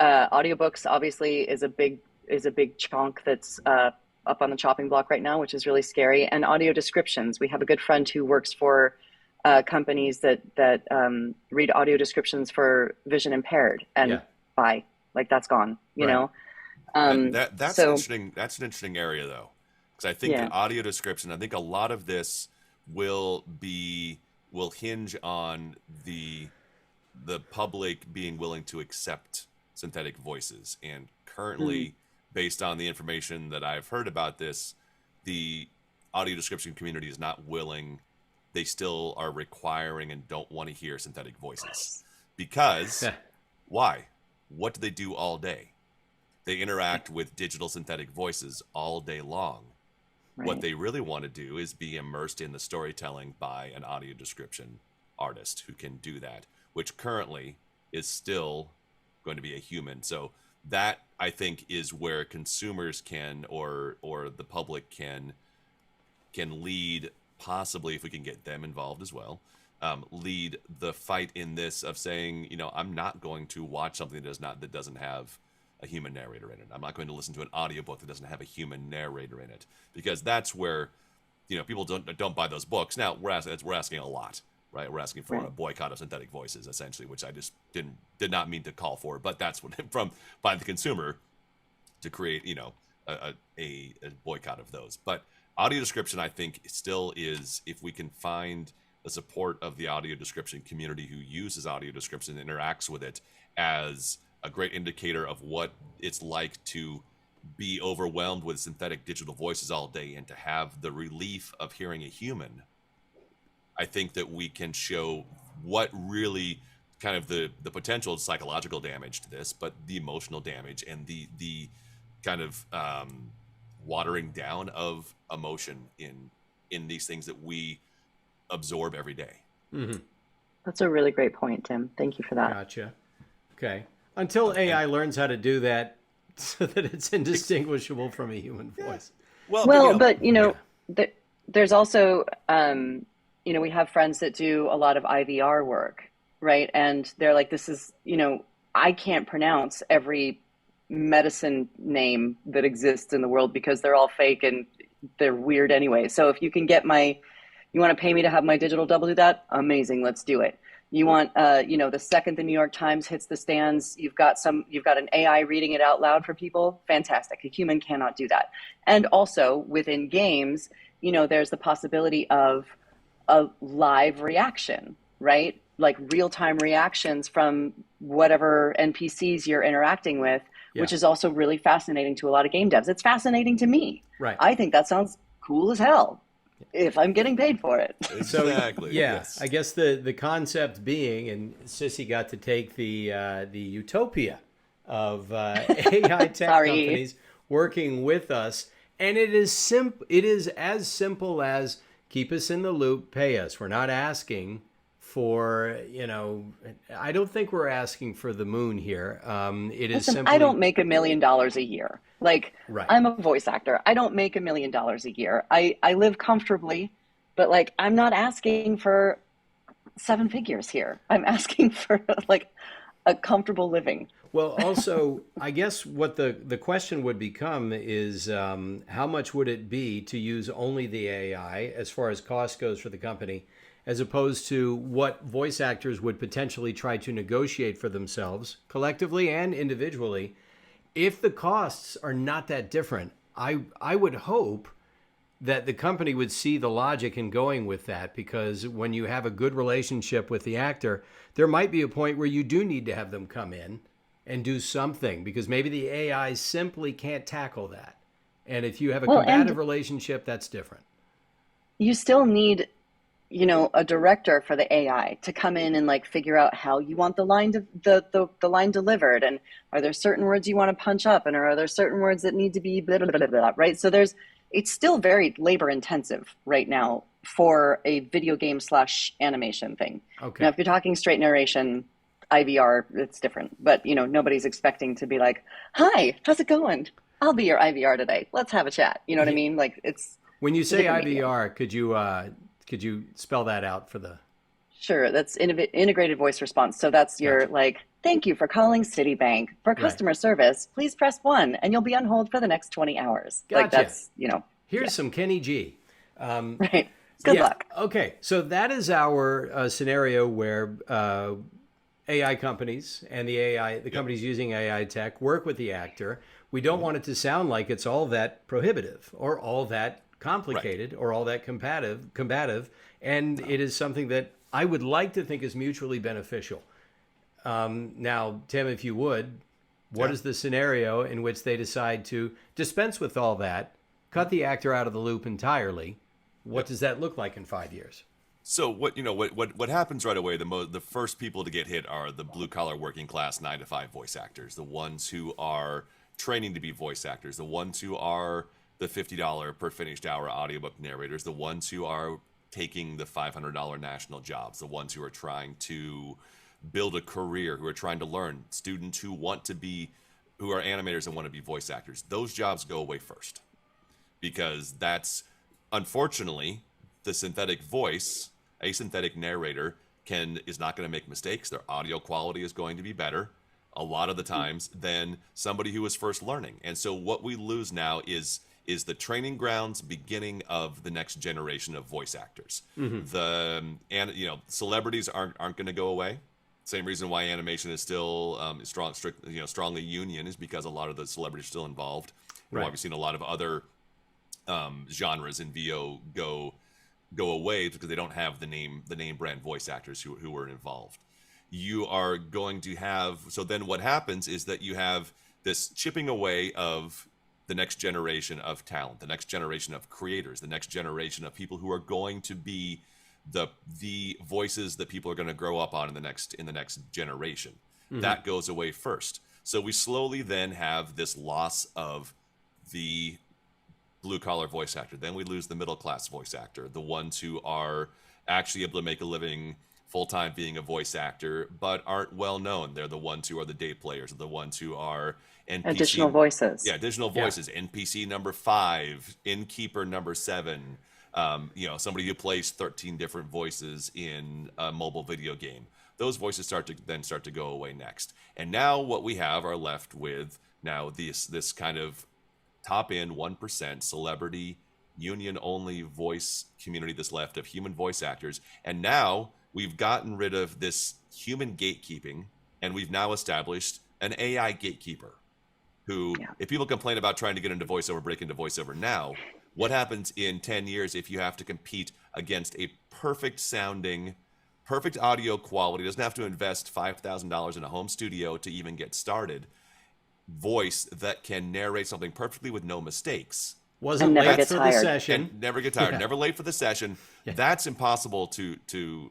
Audiobooks obviously is a big chunk that's up on the chopping block right now, which is really scary. And audio descriptions. We have a good friend who works for companies that read audio descriptions for vision impaired, and that's gone. You know. That's interesting. That's an interesting area though, because I think in audio description, I think a lot of this will hinge on the public being willing to accept synthetic voices. And currently, based on the information that I've heard about this, the audio description community is not willing. They still are requiring and don't want to hear synthetic voices. Because why? What do they do all day? They interact with digital synthetic voices all day long. Right. What they really want to do is be immersed in the storytelling by an audio description artist who can do that, which currently is still going to be a human. So that, I think, is where consumers can or the public can lead, possibly if we can get them involved as well, lead the fight in this of saying, I'm not going to watch something that doesn't have a human narrator in it. I'm not going to listen to an audiobook that doesn't have a human narrator in it, because that's where people don't buy those books. Now we're asking a lot, right? We're asking for a boycott of synthetic voices, essentially, which I just did not mean to call for, but that's what by the consumer to create a boycott of those. But audio description, I think, still is, if we can find the support of the audio description community who uses audio description and interacts with it as a great indicator of what it's like to be overwhelmed with synthetic digital voices all day and to have the relief of hearing a human, I think that we can show what really kind of the potential psychological damage to this, but the emotional damage and the kind of watering down of emotion in these things that we absorb every day. Mm-hmm. That's a really great point, Tim. Thank you for that. Gotcha. Okay. Until AI learns how to do that so that it's indistinguishable from a human voice. But there's also, we have friends that do a lot of IVR work, right? And they're like, this is, I can't pronounce every medicine name that exists in the world because they're all fake and they're weird anyway. So if you can get you want to pay me to have my digital double do that? Amazing. Let's do it. You want, the second the New York Times hits the stands, you've got an AI reading it out loud for people. Fantastic. A human cannot do that. And also within games, there's the possibility of a live reaction, right? Like real-time reactions from whatever NPCs you're interacting with, which is also really fascinating to a lot of game devs. It's fascinating to me. Right. I think that sounds cool as hell if I'm getting paid for it. Exactly. Yes. I guess the concept being, and Cissy got to take the utopia of AI tech companies working with us, and it is It is as simple as keep us in the loop, pay us. We're not asking for, I don't think we're asking for the moon here. Is simply, I don't make $1 million a year. I'm a voice actor. I don't make $1 million a year. I live comfortably, but I'm not asking for 7 figures here. I'm asking for a comfortable living. Well, also, I guess what the question would become is how much would it be to use only the AI as far as cost goes for the company, as opposed to what voice actors would potentially try to negotiate for themselves, collectively and individually, if the costs are not that different, I would hope that the company would see the logic in going with that, because when you have a good relationship with the actor, there might be a point where you do need to have them come in and do something, because maybe the AI simply can't tackle that. And if you have a combative relationship, that's different. You still need, a director for the AI to come in and like figure out how you want the line the line delivered, and are there certain words you want to punch up, and are there certain words that need to be blah, blah, blah, blah, right? So it's still very labor intensive right now for a video game / animation thing. Okay. Now, if you're talking straight narration, IVR, it's different. But nobody's expecting to be like, "Hi, how's it going? I'll be your IVR today. Let's have a chat." You know what I mean? Like it's when you say IVR, could you spell that out for the? Sure, that's integrated voice response. So that's your like, "Thank you for calling Citibank. For customer service, please press 1 and you'll be on hold for the next 20 hours." Gotcha. Like that's, Here's some Kenny G. Right. Good luck. Okay, so that is our scenario where AI companies and the companies using AI tech work with the actor. We don't want it to sound like it's all that prohibitive or all that complicated or all that combative, and it is something that I would like to think is mutually beneficial. Now, Tim, if you would, what is the scenario in which they decide to dispense with all that, cut the actor out of the loop entirely? What does that look like in 5 years? So what happens right away? The first people to get hit are the blue collar working class 9 to 5 voice actors, the ones who are training to be voice actors, the ones who are the $50 per finished hour audiobook narrators, the ones who are taking the $500 national jobs, the ones who are trying to build a career, who are trying to learn, students who are animators and want to be voice actors. Those jobs go away first, because that's unfortunately the synthetic voice. A synthetic narrator is not going to make mistakes. Their audio quality is going to be better a lot of the times than somebody who is first learning. And so what we lose now is the training grounds beginning of the next generation of voice actors. Celebrities aren't going to go away. Same reason why animation is still strongly union, is because a lot of the celebrities are still involved. Right. Why we've seen a lot of other genres in VO go away, because they don't have the name brand voice actors who are involved. You are going to have, so then what happens is that you have this chipping away of the next generation of talent, the next generation of creators, the next generation of people who are going to be the voices that people are going to grow up on in the next generation. That goes away first. So we slowly then have this loss of the blue collar voice actor. Then we lose the middle class voice actor, the ones who are actually able to make a living full time being a voice actor, but aren't well known. They're the ones who are the day players, the ones who are NPC, additional voices. Yeah, additional voices. Yeah. NPC number 5, innkeeper number 7. Somebody who plays 13 different voices in a mobile video game. Those voices start to go away next. And now what we have are left with now this kind of top end 1% celebrity union only voice community that's left of human voice actors. And now we've gotten rid of this human gatekeeping, and we've now established an AI gatekeeper who, if people complain about trying to get into voiceover, break into voiceover now, what happens in 10 years if you have to compete against a perfect sounding, perfect audio quality, doesn't have to invest $5,000 in a home studio to even get started, voice that can narrate something perfectly with no mistakes? Wasn't late for the session. And never get tired. Never late for the session. That's impossible to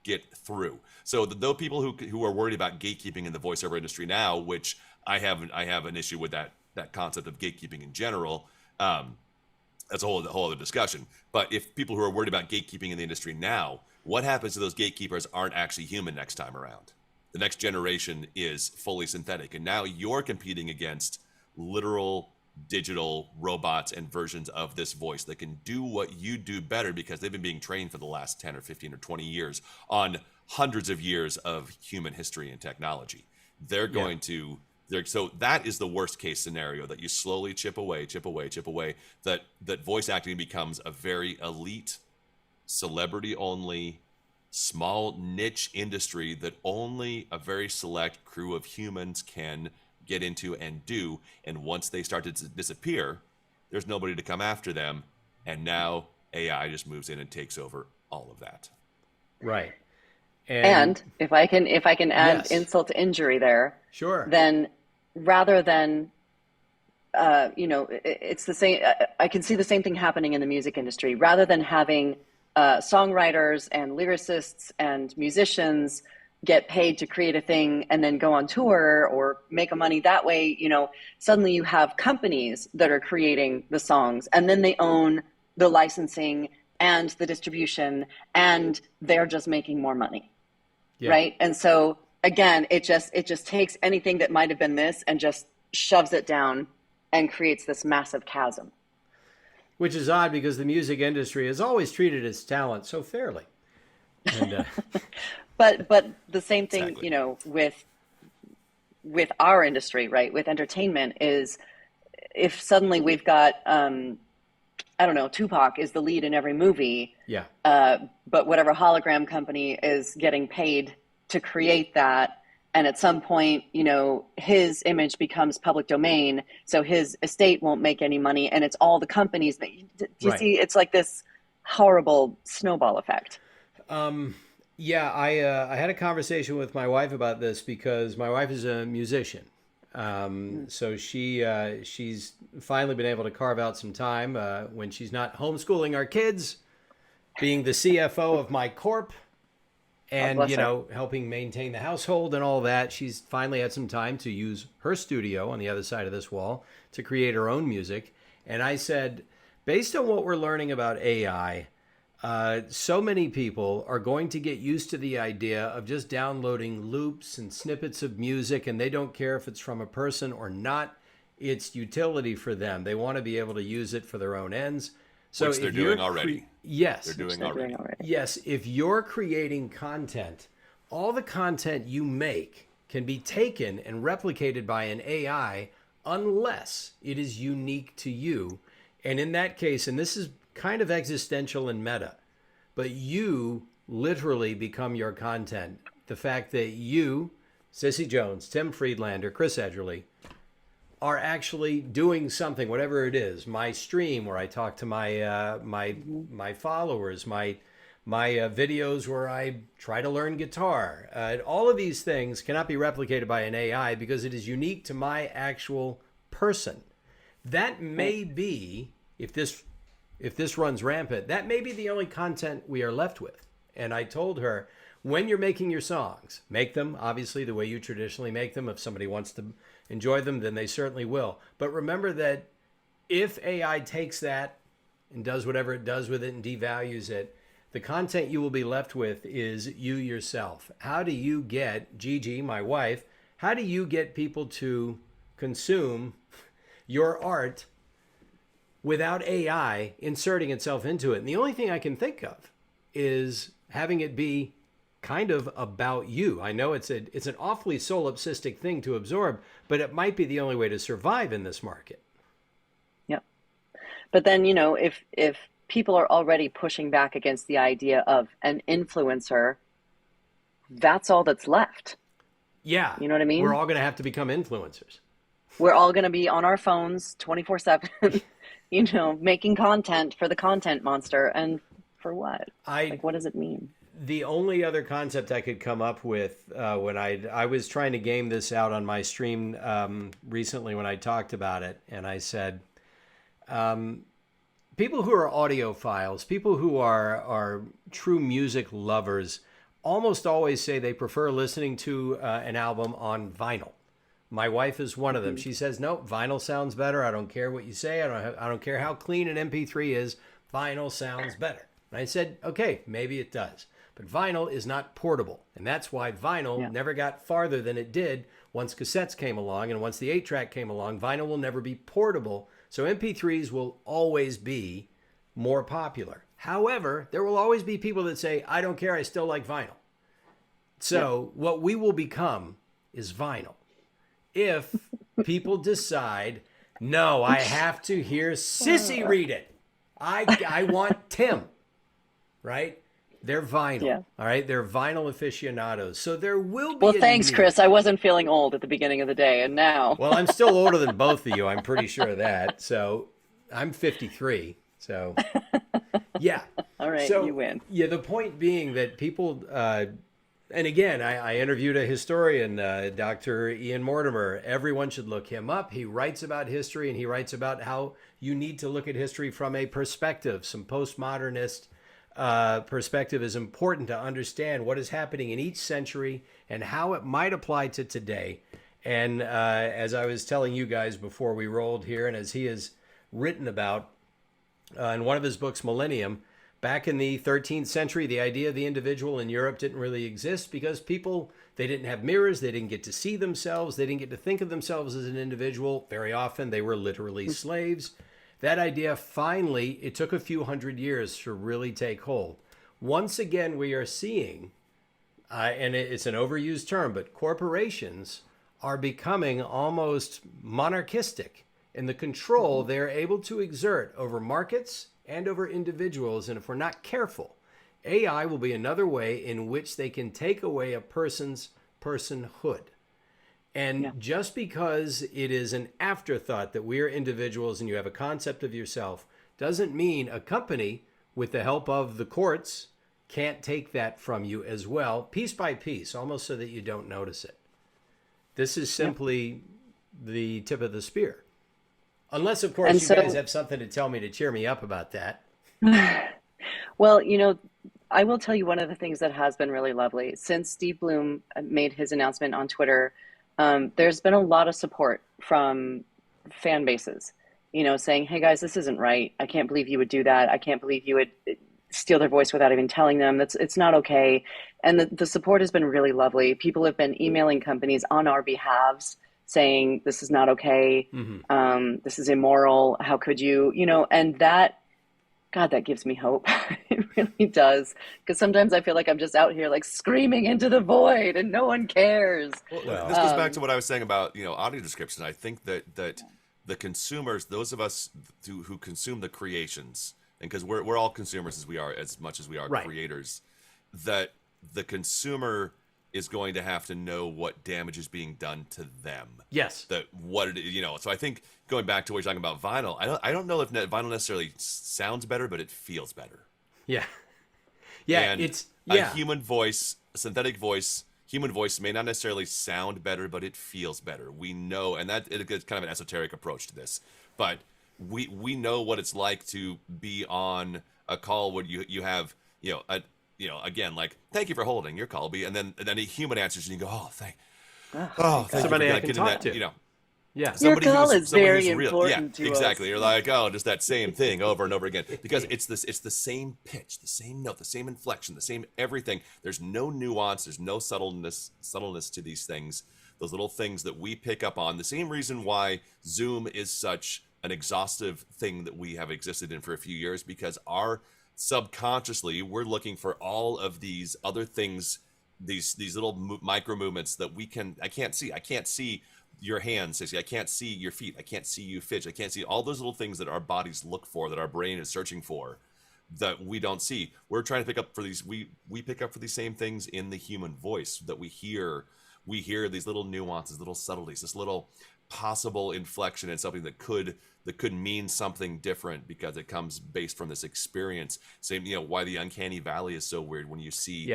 get through. So though people who are worried about gatekeeping in the voiceover industry now, which I have an issue with that concept of gatekeeping in general. That's a whole other discussion. But if people who are worried about gatekeeping in the industry now, what happens to those gatekeepers aren't actually human next time around? The next generation is fully synthetic, and now you're competing against literal digital robots and versions of this voice that can do what you do better, because they've been being trained for the last 10 or 15 or 20 years on hundreds of years of human history and technology. They're going to so that is the worst case scenario, that you slowly chip away, that voice acting becomes a very elite, celebrity only, small niche industry that only a very select crew of humans can get into and do. And once they start to disappear, there's nobody to come after them. And now AI just moves in and takes over all of that. Right. And if I can add Yes. insult to injury there, Sure. then rather than it's the same. I can see the same thing happening in the music industry. Rather than having songwriters and lyricists and musicians get paid to create a thing and then go on tour or make a money that way, suddenly you have companies that are creating the songs, and then they own the licensing and the distribution, and they're just making more money. Yeah. Right. And so again, it just takes anything that might have been this and just shoves it down and creates this massive chasm. Which is odd because the music industry has always treated its talent so fairly. And, But the same thing, Exactly. with our industry, right? With entertainment is if suddenly we've got, I don't know, Tupac is the lead in every movie, yeah. but whatever hologram company is getting paid to create that. And at some point, his image becomes public domain. So his estate won't make any money. And it's all the companies that do you Right. see? It's like this horrible snowball effect. Yeah, I had a conversation with my wife about this because my wife is a musician. So she's finally been able to carve out some time when she's not homeschooling our kids, being the CFO of my corp, and bless her. helping maintain the household and all that. She's finally had some time to use her studio on the other side of this wall to create her own music. And I said, based on what we're learning about AI, so many people are going to get used to the idea of just downloading loops and snippets of music, and they don't care if it's from a person or not. It's utility for them. They want to be able to use it for their own ends. So Which they're if you're doing already. Yes. They're doing They're already. doing already. Yes, if you're creating content, all the content you make can be taken and replicated by an AI unless it is unique to you. And in that case, and this is kind of existential and meta, but you literally become your content. The fact that you, Cissy Jones, Tim Friedlander, Chris Edgerly, are actually doing something, whatever it is. My stream where I talk to my followers, my videos where I try to learn guitar. All of these things cannot be replicated by an AI because it is unique to my actual person. That may be, if this runs rampant, that may be the only content we are left with. And I told her, when you're making your songs, make them obviously the way you traditionally make them. If somebody wants to enjoy them, then they certainly will. But remember that if AI takes that and does whatever it does with it and devalues it, the content you will be left with is you yourself. How do you get, Gigi, my wife, how do you get people to consume your art without AI inserting itself into it? And the only thing I can think of is having it be kind of about you. I know it's an awfully solipsistic thing to absorb, but it might be the only way to survive in this market. Yep. But then, if people are already pushing back against the idea of an influencer, that's all that's left. Yeah. You know what I mean? We're all going to have to become influencers. We're all going to be on our phones 24/7, making content for the content monster. And for what? What does it mean? The only other concept I could come up with when I was trying to game this out on my stream recently when I talked about it, and I said, people who are audiophiles, people who are true music lovers, almost always say they prefer listening to an album on vinyl. My wife is one of them. She says, "No, vinyl sounds better. I don't care what you say. I don't care how clean an MP3 is. Vinyl sounds better." And I said, "Okay, maybe it does." But vinyl is not portable. And that's why vinyl never got farther than it did once cassettes came along. And once the 8-track came along, vinyl will never be portable. So MP3s will always be more popular. However, there will always be people that say, "I don't care, I still like vinyl." So what we will become is vinyl. If people decide, no, I have to hear Cissy read it. I want Tim, right? They're vinyl. Yeah. All right. They're vinyl aficionados. So there will be Well, a thanks, need. Chris. I wasn't feeling old at the beginning of the day, and now. Well, I'm still older than both of you. I'm pretty sure of that. So I'm 53. So yeah. All right, So you win. yeah, the point being that people, and again, I interviewed a historian, Dr. Ian Mortimer. Everyone should look him up. He writes about history, and he writes about how you need to look at history from a perspective. Some postmodernist perspective is important to understand what is happening in each century and how it might apply to today. And as I was telling you guys before we rolled here, and as he has written about in one of his books, Millennium, back in the 13th century, the idea of the individual in Europe didn't really exist because people, they didn't have mirrors, they didn't get to see themselves, they didn't get to think of themselves as an individual. Very often they were literally slaves. That idea finally, it took a few hundred years to really take hold. Once again, we are seeing, and it's an overused term, but corporations are becoming almost monarchistic in the control they're able to exert over markets and over individuals. And if we're not careful, AI will be another way in which they can take away a person's personhood. And just because it is an afterthought that we are individuals and you have a concept of yourself doesn't mean a company, with the help of the courts, can't take that from you as well, piece by piece, almost so that you don't notice it. This is simply the tip of the spear. Unless, of course, you guys have something to tell me to cheer me up about that. Well, I will tell you one of the things that has been really lovely. Since Steve Bloom made his announcement on Twitter, there's been a lot of support from fan bases, saying, hey, guys, this isn't right. I can't believe you would do that. I can't believe you would steal their voice without even telling them. It's not okay. And the support has been really lovely. People have been emailing companies on our behalves saying, this is not okay. This is immoral. How could you, and that, God, that gives me hope. It really does. Because sometimes I feel like I'm just out here like screaming into the void and no one cares. Well, this goes back to what I was saying about, audio description. I think that the consumers, those of us who consume the creations, and because we're all consumers as much as we are creators, that the consumer is going to have to know what damage is being done to them. Yes. So I think going back to what you're talking about vinyl, I don't know if vinyl necessarily sounds better, but it feels better. Yeah. Yeah. And a human voice, a synthetic voice, human voice may not necessarily sound better, but it feels better. We know, and it's kind of an esoteric approach to this, but we know what it's like to be on a call where you have, again, like, thank you for holding your call, and then a human answers and you go, thank somebody you I can talk to. Yeah. Your call is very important to us. Exactly. You're like, just that same thing over and over again, because it's the same pitch, the same note, the same inflection, the same everything. There's no nuance. There's no subtleness to these things. Those little things that we pick up on. The same reason why Zoom is such an exhaustive thing that we have existed in for a few years, because our subconsciously we're looking for all of these other things, these little micro movements that I can't see your hands, Cissy. I can't see your feet. I can't see you fidget. I can't see all those little things that our bodies look for, that our brain is searching for, that we don't see. We're trying to pick up for these. We pick up for these same things in the human voice that we hear. We hear these little nuances, little subtleties, this little possible inflection in something that could mean something different because it comes based from this experience. Same, why the uncanny valley is so weird when you see,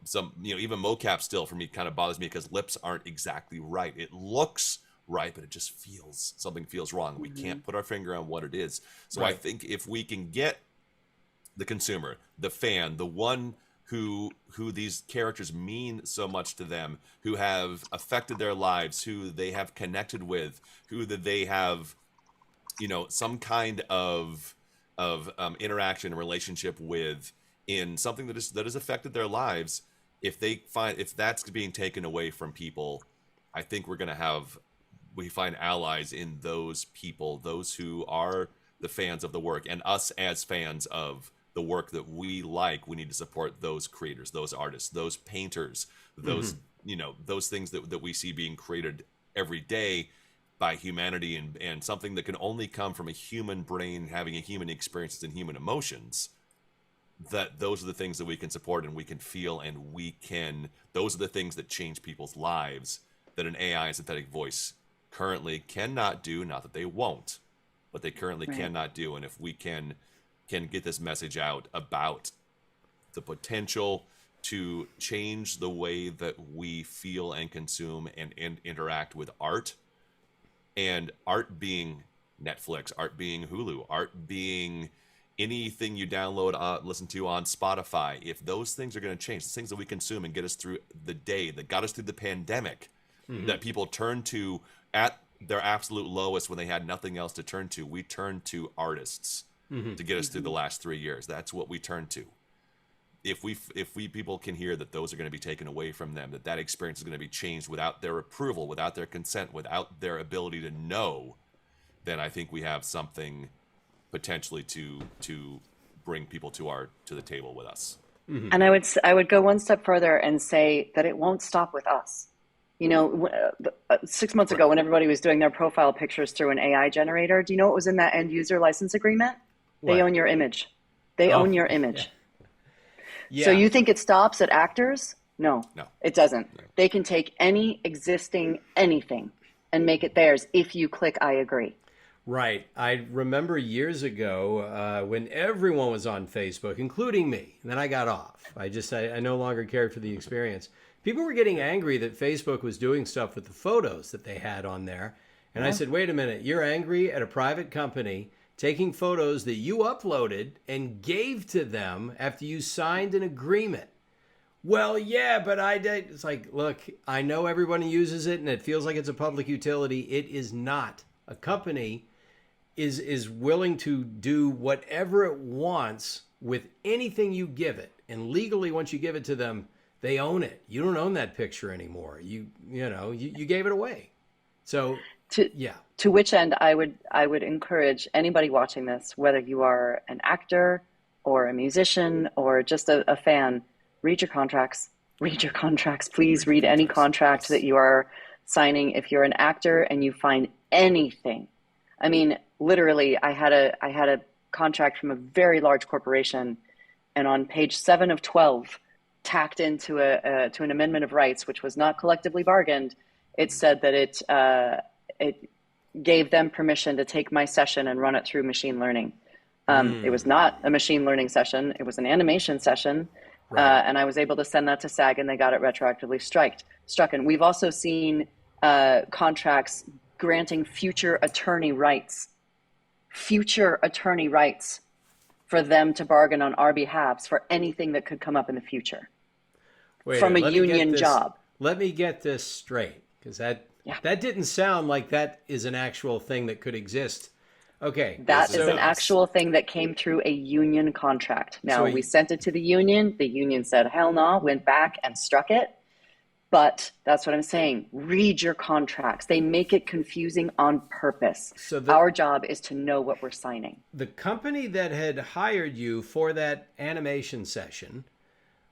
some, even mocap still for me kind of bothers me because lips aren't exactly right. It looks right, but it just something feels wrong. We can't put our finger on what it is. So I think if we can get the consumer, the fan, the one who these characters mean so much to them, who have affected their lives, who they have connected with, who that they have, some kind of interaction and relationship with in something that has affected their lives. If that's being taken away from people, I think we find allies in those people, those who are the fans of the work, and us as fans of the work that we like. We need to support those creators, those artists, those painters, those those things that we see being created every day by humanity, and something that can only come from a human brain having a human experiences and human emotions. that those are the things that we can support and we can feel, and those are the things that change people's lives that an AI and synthetic voice currently cannot do. Not that they won't, but they currently cannot do. And if we can get this message out about the potential to change the way that we feel and consume and interact with art, and art being Netflix, art being Hulu, art being anything you download, listen to on Spotify, if those things are going to change, the things that we consume and get us through the day, that got us through the pandemic, that people turn to at their absolute lowest when they had nothing else to turn to, we turned to artists to get us through the last 3 years. That's what we turned to. If we people can hear that those are going to be taken away from them, that experience is going to be changed without their approval, without their consent, without their ability to know, then I think we have something potentially to bring people to the table with us. And I would go one step further and say that it won't stop with us. 6 months ago, when everybody was doing their profile pictures through an AI generator, do you know what was in that end user license agreement? What? They own your image. They own your image. Yeah. So you think it stops at actors? No, it doesn't. No. They can take any existing anything and make it theirs if you click I agree. Right. I remember years ago when everyone was on Facebook, including me, and then I got off. I no longer cared for the experience. People were getting angry that Facebook was doing stuff with the photos that they had on there. And I said, wait a minute, you're angry at a private company taking photos that you uploaded and gave to them after you signed an agreement. Well, yeah, but I did. It's like, look, I know everybody uses it and it feels like it's a public utility. It is not. A company is willing to do whatever it wants with anything you give it. And legally, once you give it to them, they own it. You don't own that picture anymore. You gave it away. So, To which end I would encourage anybody watching this, whether you are an actor or a musician or just a fan, read your contracts. Read your contracts. Please read any contract that you are signing. If you're an actor and you find anything, I mean, literally, I had a contract from a very large corporation, and on page 7 of 12, tacked into an amendment of rights, which was not collectively bargained, it said that it gave them permission to take my session and run it through machine learning. It was not a machine learning session; it was an animation session, and I was able to send that to SAG, and they got it retroactively struck. And we've also seen contracts granting future attorney rights for them to bargain on our behalves for anything that could come up in the future from a union job. Let me get this straight, because that didn't sound like that is an actual thing that could exist. Okay. That is an actual thing that came through a union contract. Now, we sent it to the union. The union said, hell no, went back and struck it. But that's what I'm saying. Read your contracts. They make it confusing on purpose. So our job is to know what we're signing. The company that had hired you for that animation session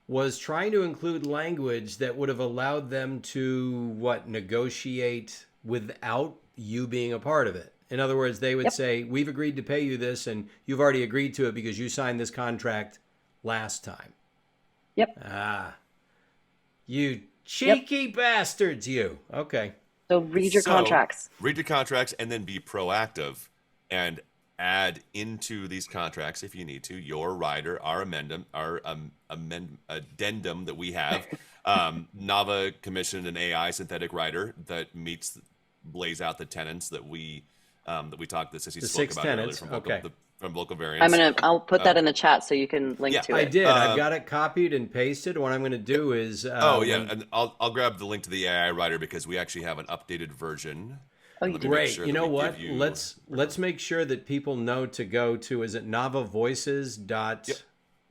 was trying to include language that would have allowed them to, negotiate without you being a part of it. In other words, they would say, we've agreed to pay you this, and you've already agreed to it because you signed this contract last time. Yep. You cheeky bastards, you. Okay. So read your contracts. Read your contracts and then be proactive and add into these contracts, if you need to, your rider, our addendum that we have. NAVA commissioned an AI synthetic rider that lays out the tenets that we talked, that Cissy spoke about tenets. earlier from vocal variants. I'll put that in the chat so you can link to it. I did. I've got it copied and pasted. What I'm going to do is and I'll grab the link to the AI writer because we actually have an updated version. Oh, you do? Great. Sure you know what? Let's make sure that people know to go to, is it NavaVoices.org? Yep.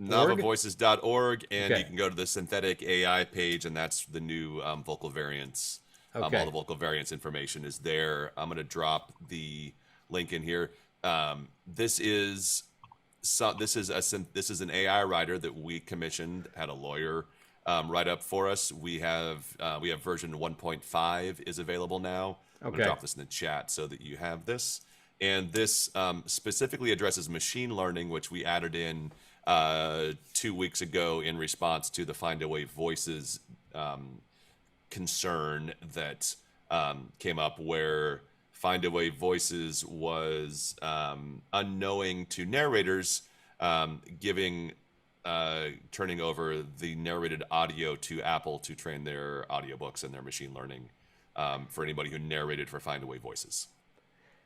NavaVoices.org, and you can go to the synthetic AI page, and that's the new vocal variants. All the vocal variants information is there. I'm going to drop the link in here. This is an AI writer that we commissioned, had a lawyer write up for us. We have version 1.5 is available now. I'm going to drop this in the chat so that you have this. And this specifically addresses machine learning, which we added in 2 weeks ago in response to the Find a Way Voices concern that came up, where Find a Way Voices was unknowing to narrators, turning over the narrated audio to Apple to train their audiobooks and their machine learning for anybody who narrated for Find a Way Voices.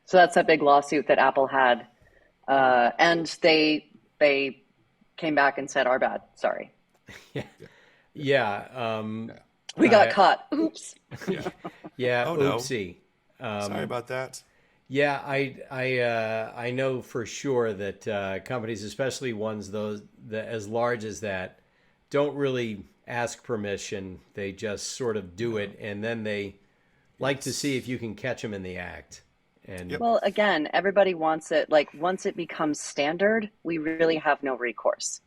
So that's a big lawsuit that Apple had, and they came back and said, "Our bad, sorry." Yeah. We got caught. Oops. Yeah. Oh, no. Oopsie. Sorry about that. Yeah, I know for sure that companies, especially ones as large as that, don't really ask permission. They just sort of do it, and then they like to see if you can catch them in the act. And Well, again, everybody wants it. Like, once it becomes standard, we really have no recourse.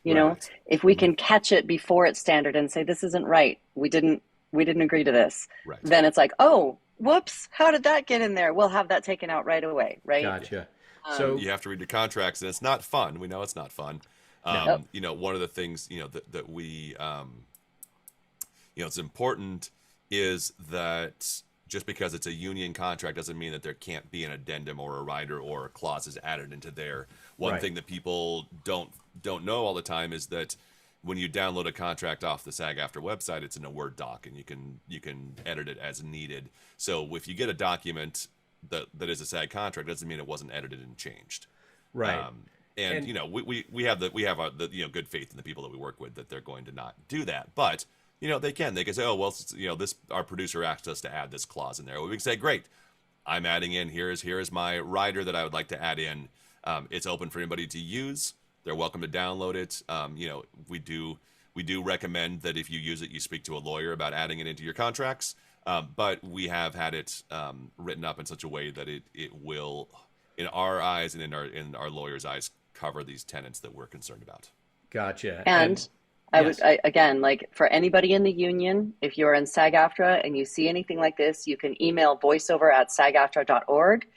You know, if we can catch it before it's standard and say, this isn't right, we didn't agree to this, then it's like, oh, whoops, how did that get in there? We'll have that taken out right away, right? Gotcha. So you have to read the contracts, and it's not fun. We know it's not fun. You know, one of the things, you know, that we, you know, it's important is that just because it's a union contract doesn't mean that there can't be an addendum or a rider or clauses added into there. One thing that people don't know all the time is that when you download a contract off the SAG-AFTRA website, it's in a Word doc, and you can edit it as needed. So if you get a document that is a SAG contract, doesn't mean it wasn't edited and changed. right. And you know, we have the you know, good faith in the people that we work with that they're going to not do that. But you know, they can say, oh well, you know, this, our producer asked us to add this clause in there. We can say, great, I'm adding in, here's my rider that I would like to add in. It's open for anybody to use. They're welcome to download it. You know, we do recommend that if you use it, you speak to a lawyer about adding it into your contracts. But we have had it written up in such a way that it will, in our eyes and in our lawyers' eyes, cover these tenants that we're concerned about. Gotcha. And again, like, for anybody in the union, if you're in SAG-AFTRA and you see anything like this, you can email voiceover@sagaftra.org.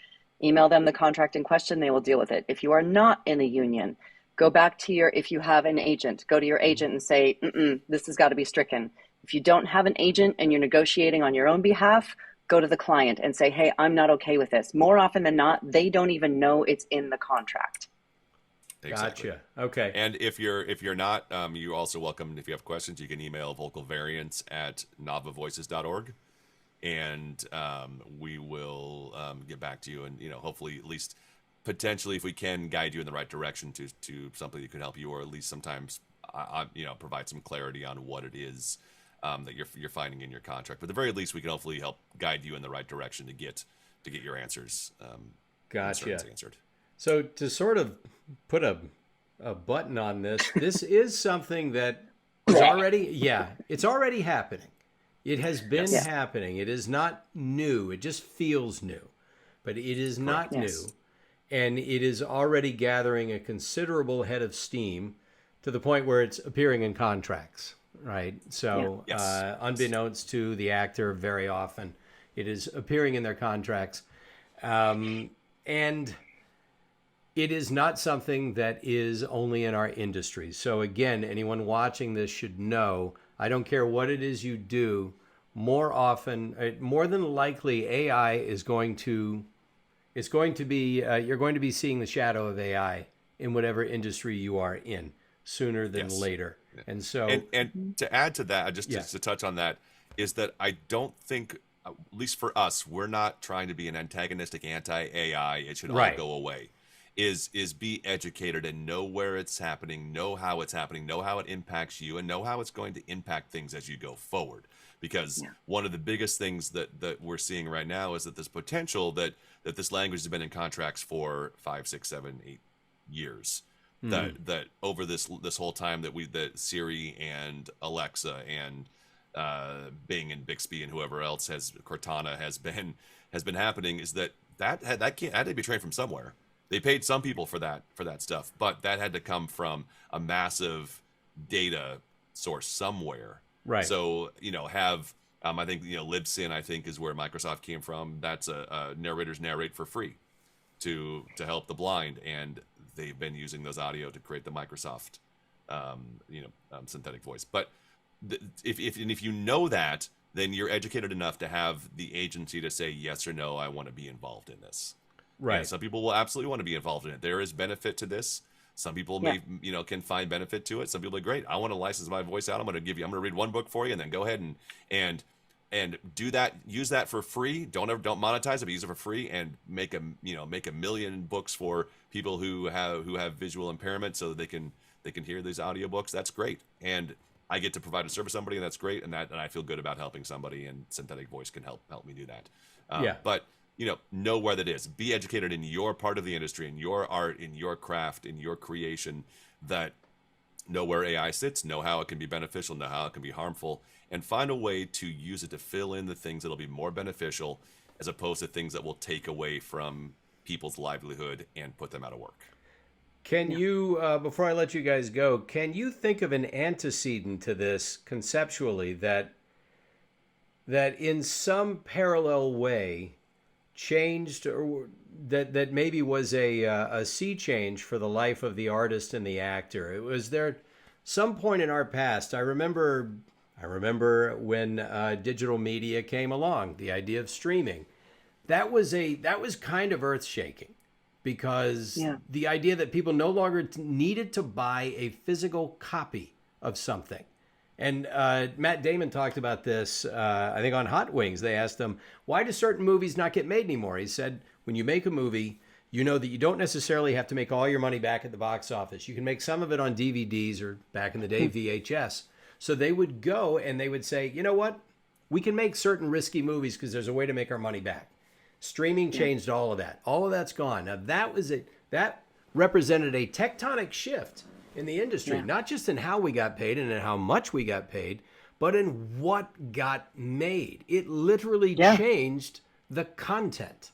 Email them the contract in question. They will deal with it. If you are not in a union, go back to if you have an agent, go to your agent and say, this has got to be stricken. If you don't have an agent and you're negotiating on your own behalf, go to the client and say, hey, I'm not okay with this. More often than not, they don't even know it's in the contract. Exactly. Gotcha. Okay. And if you're not, you're also welcome. If you have questions, you can email vocalvariants@navavoices.org, and we will get back to you, and you know, hopefully, at least potentially, if we can, guide you in the right direction to something that could help you, or at least sometimes, you know, provide some clarity on what it is that you're finding in your contract. But at the very least, we can hopefully help guide you in the right direction to get your answers. Gotcha. Answered. So to sort of put a button on this is something that is it's already happening. It has been happening. It is not new. It just feels new, but it is not new. And it is already gathering a considerable head of steam to the point where it's appearing in contracts, right? So unbeknownst to the actor, very often it is appearing in their contracts. And it is not something that is only in our industry. So again, anyone watching this should know, I don't care what it is you do, more than likely AI is going to be, you're going to be seeing the shadow of AI in whatever industry you are in sooner than later. And so, and to add to that, just to touch on that, is that I don't think, at least for us, we're not trying to be an antagonistic anti-AI. It should all go away. Is be educated and know where it's happening, know how it's happening, know how it impacts you, and know how it's going to impact things as you go forward. Because one of the biggest things that we're seeing right now is that this potential that this language has been in contracts for 5, 6, 7, 8 years. That over this whole time that Siri and Alexa and Bing and Bixby and whoever else Cortana has been happening, is that had to be trained from somewhere. They paid some people for that stuff, but that had to come from a massive data source somewhere. Right. So, you know, I think, you know, Libsyn, I think, is where Microsoft came from. That's a narrators narrate for free to help the blind. And they've been using those audio to create the Microsoft, synthetic voice. But if you know that, then you're educated enough to have the agency to say yes or no. I want to be involved in this. Right. And some people will absolutely want to be involved in it. There is benefit to this. Some people may, can find benefit to it. Some people are great. I want to license my voice out. I'm going to read one book for you, and then go ahead and do that. Use that for free. Don't monetize it, but use it for free, and make a million books for people who have visual impairment, so that they can hear these audiobooks. That's great. And I get to provide a service to somebody, and that's great. And I feel good about helping somebody, and synthetic voice can help me do that. But know where that is. Be educated in your part of the industry, in your art, in your craft, in your creation. That know where AI sits, know how it can be beneficial, know how it can be harmful, and find a way to use it to fill in the things that'll be more beneficial, as opposed to things that will take away from people's livelihood and put them out of work. Can you, before I let you guys go, can you think of an antecedent to this conceptually that in some parallel way changed, or that maybe was a sea change for the life of the artist and the actor? It was there some point in our past. I remember when digital media came along, the idea of streaming. That was kind of earth-shaking, because the idea that people no longer needed to buy a physical copy of something. And Matt Damon talked about this, I think, on Hot Wings. They asked him, why do certain movies not get made anymore? He said, when you make a movie, you know that you don't necessarily have to make all your money back at the box office. You can make some of it on DVDs, or back in the day, VHS. So they would go and they would say, you know what? We can make certain risky movies because there's a way to make our money back. Streaming changed all of that. All of that's gone. Now, that represented a tectonic shift in the industry, not just in how we got paid and in how much we got paid, but in what got made. It literally changed the content.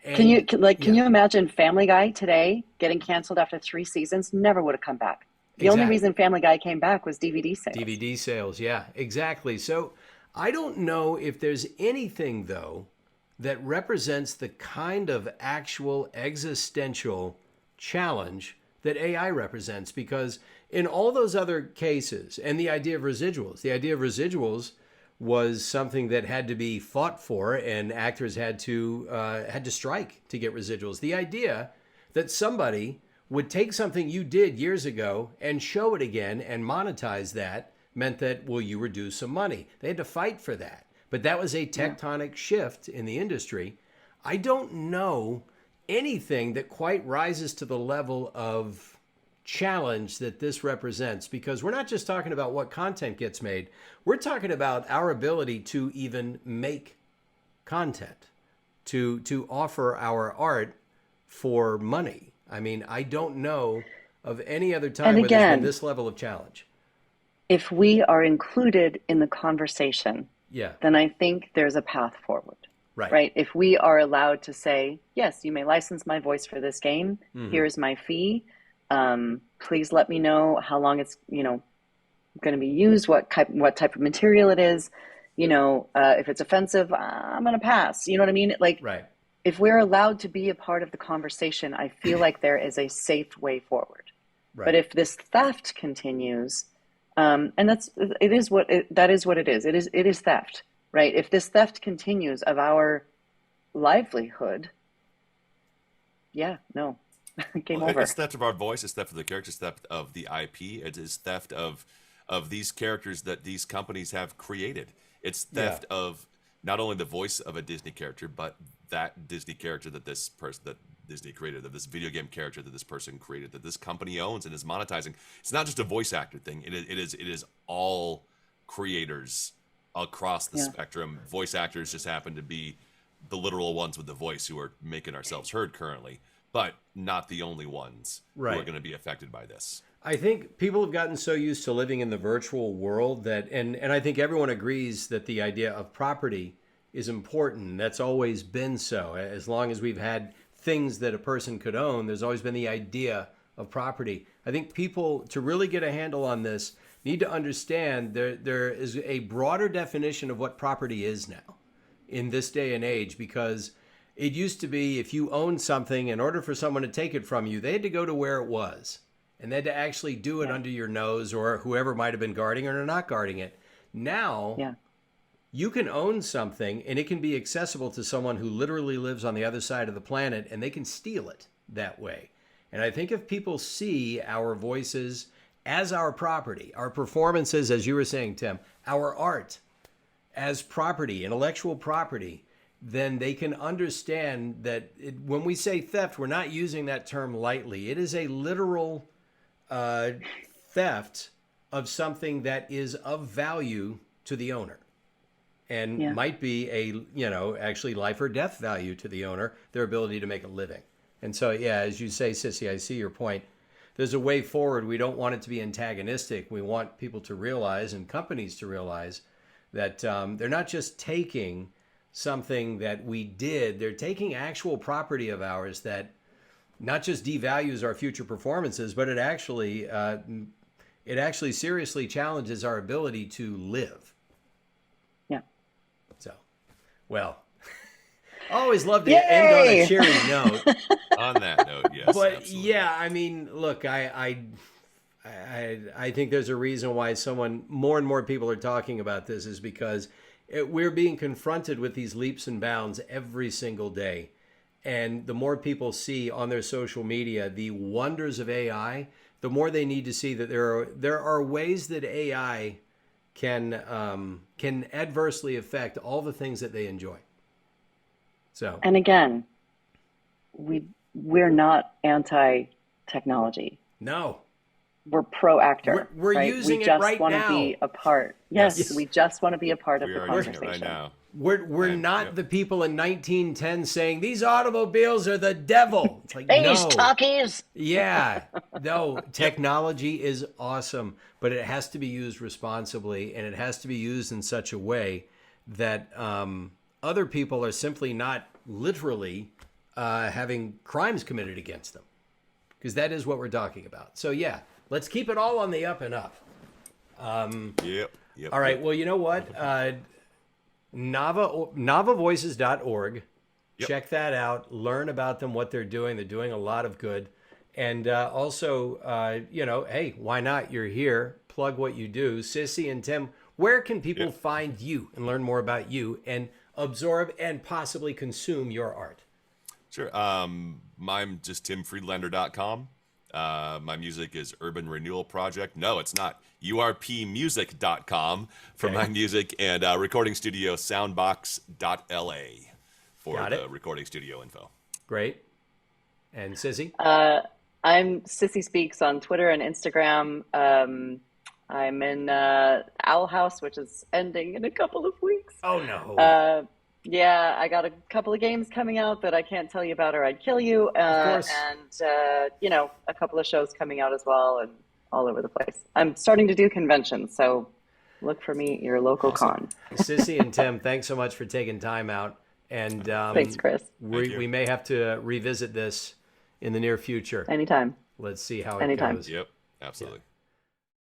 And, can you imagine Family Guy today getting canceled after 3 seasons? Never would have come back. The only reason Family Guy came back was DVD sales. DVD sales, yeah, exactly. So I don't know if there's anything, though, that represents the kind of actual existential challenge that AI represents, because in all those other cases, and the idea of residuals was something that had to be fought for, and actors had to strike to get residuals. The idea that somebody would take something you did years ago and show it again and monetize that meant that, well, you were due some money. They had to fight for that. But that was a tectonic shift in the industry. I don't know anything that quite rises to the level of challenge that this represents, because we're not just talking about what content gets made. We're talking about our ability to even make content, to offer our art for money. I mean, I don't know of any other time where there's been this level of challenge. If we are included in the conversation, then I think there's a path forward. Right. If we are allowed to say, yes, you may license my voice for this game. Here's my fee. Please let me know how long it's, going to be used, what type of material it is. If it's offensive, I'm going to pass. You know what I mean? If we're allowed to be a part of the conversation, I feel like there is a safe way forward. But if this theft continues, and that is what it is. It is theft. Right. If this theft continues of our livelihood, game over. It's theft of our voice. It's theft of the characters. Theft of the IP. It is theft of these characters that these companies have created. It's theft of not only the voice of a Disney character, but that Disney character that Disney created, that this video game character that this person created, that this company owns and is monetizing. It's not just a voice actor thing. It is all creators across the spectrum. Voice actors just happen to be the literal ones with the voice who are making ourselves heard currently, but not the only ones who are going to be affected by this. I think people have gotten so used to living in the virtual world that, and I think everyone agrees that the idea of property is important. That's always been so. As long as we've had things that a person could own, there's always been the idea of property. I think people, to really get a handle on this, need to understand there is a broader definition of what property is now in this day and age, because It used to be if you owned something, in order for someone to take it from you, they had to go to where it was. And they had to actually do it under your nose, or whoever might have been guarding it or not guarding it. Now, you can own something and it can be accessible to someone who literally lives on the other side of the planet, and they can steal it that way. And I think if people see our voices as our property, our performances, as you were saying, Tim, our art as property, intellectual property, then they can understand that when we say theft, we're not using that term lightly. It is a literal theft of something that is of value to the owner, and might be actually life or death value to the owner, their ability to make a living. And so, as you say, Cissy, I see your point. There's a way forward. We don't want it to be antagonistic. We want people to realize, and companies to realize, that they're not just taking something that we did, they're taking actual property of ours that not just devalues our future performances, but it actually seriously challenges our ability to live. Yeah. So, well, I always love to end on a cheery note. On that note, yes. But absolutely. I mean, look, I think there's a reason why more and more people are talking about this, is because we're being confronted with these leaps and bounds every single day. And the more people see on their social media the wonders of AI, the more they need to see that there are ways that AI can adversely affect all the things that they enjoy. So, and again, we're not anti-technology. No. We're pro-actor. We're right? using we it right want now. To be a part. Yes, we just want to be a part of We the are using conversation. it right now. We're not the people in 1910 saying these automobiles are the devil. It's like, These no. talkies. Yeah, no, technology is awesome, but it has to be used responsibly, and it has to be used in such a way that other people are simply not literally having crimes committed against them, because that is what we're talking about. So let's keep it all on the up and up. Yep. All right. Well, you know what? NAVAvoices.org. Yep. Check that out. Learn about them, what they're doing. They're doing a lot of good. And also, hey, why not? You're here. Plug what you do. Cissy and Tim, where can people find you and learn more about you and absorb and possibly consume your art? Sure. I'm just timfriedlander.com. My music is Urban Renewal Project. No, it's not. urpmusic.com for my music, and recording studio soundbox.la for the recording studio info. Great. And Cissy? I'm Cissy Speaks on Twitter and Instagram. I'm in Owl House, which is ending in a couple of weeks. Oh, no. I got a couple of games coming out that I can't tell you about or I'd kill you. Of course. And, a couple of shows coming out as well, and all over the place. I'm starting to do conventions, so look for me at your local con. Cissy and Tim, thanks so much for taking time out. And thanks, Chris. We may have to revisit this in the near future. Anytime. Let's see how it goes. Yep, absolutely. Yeah.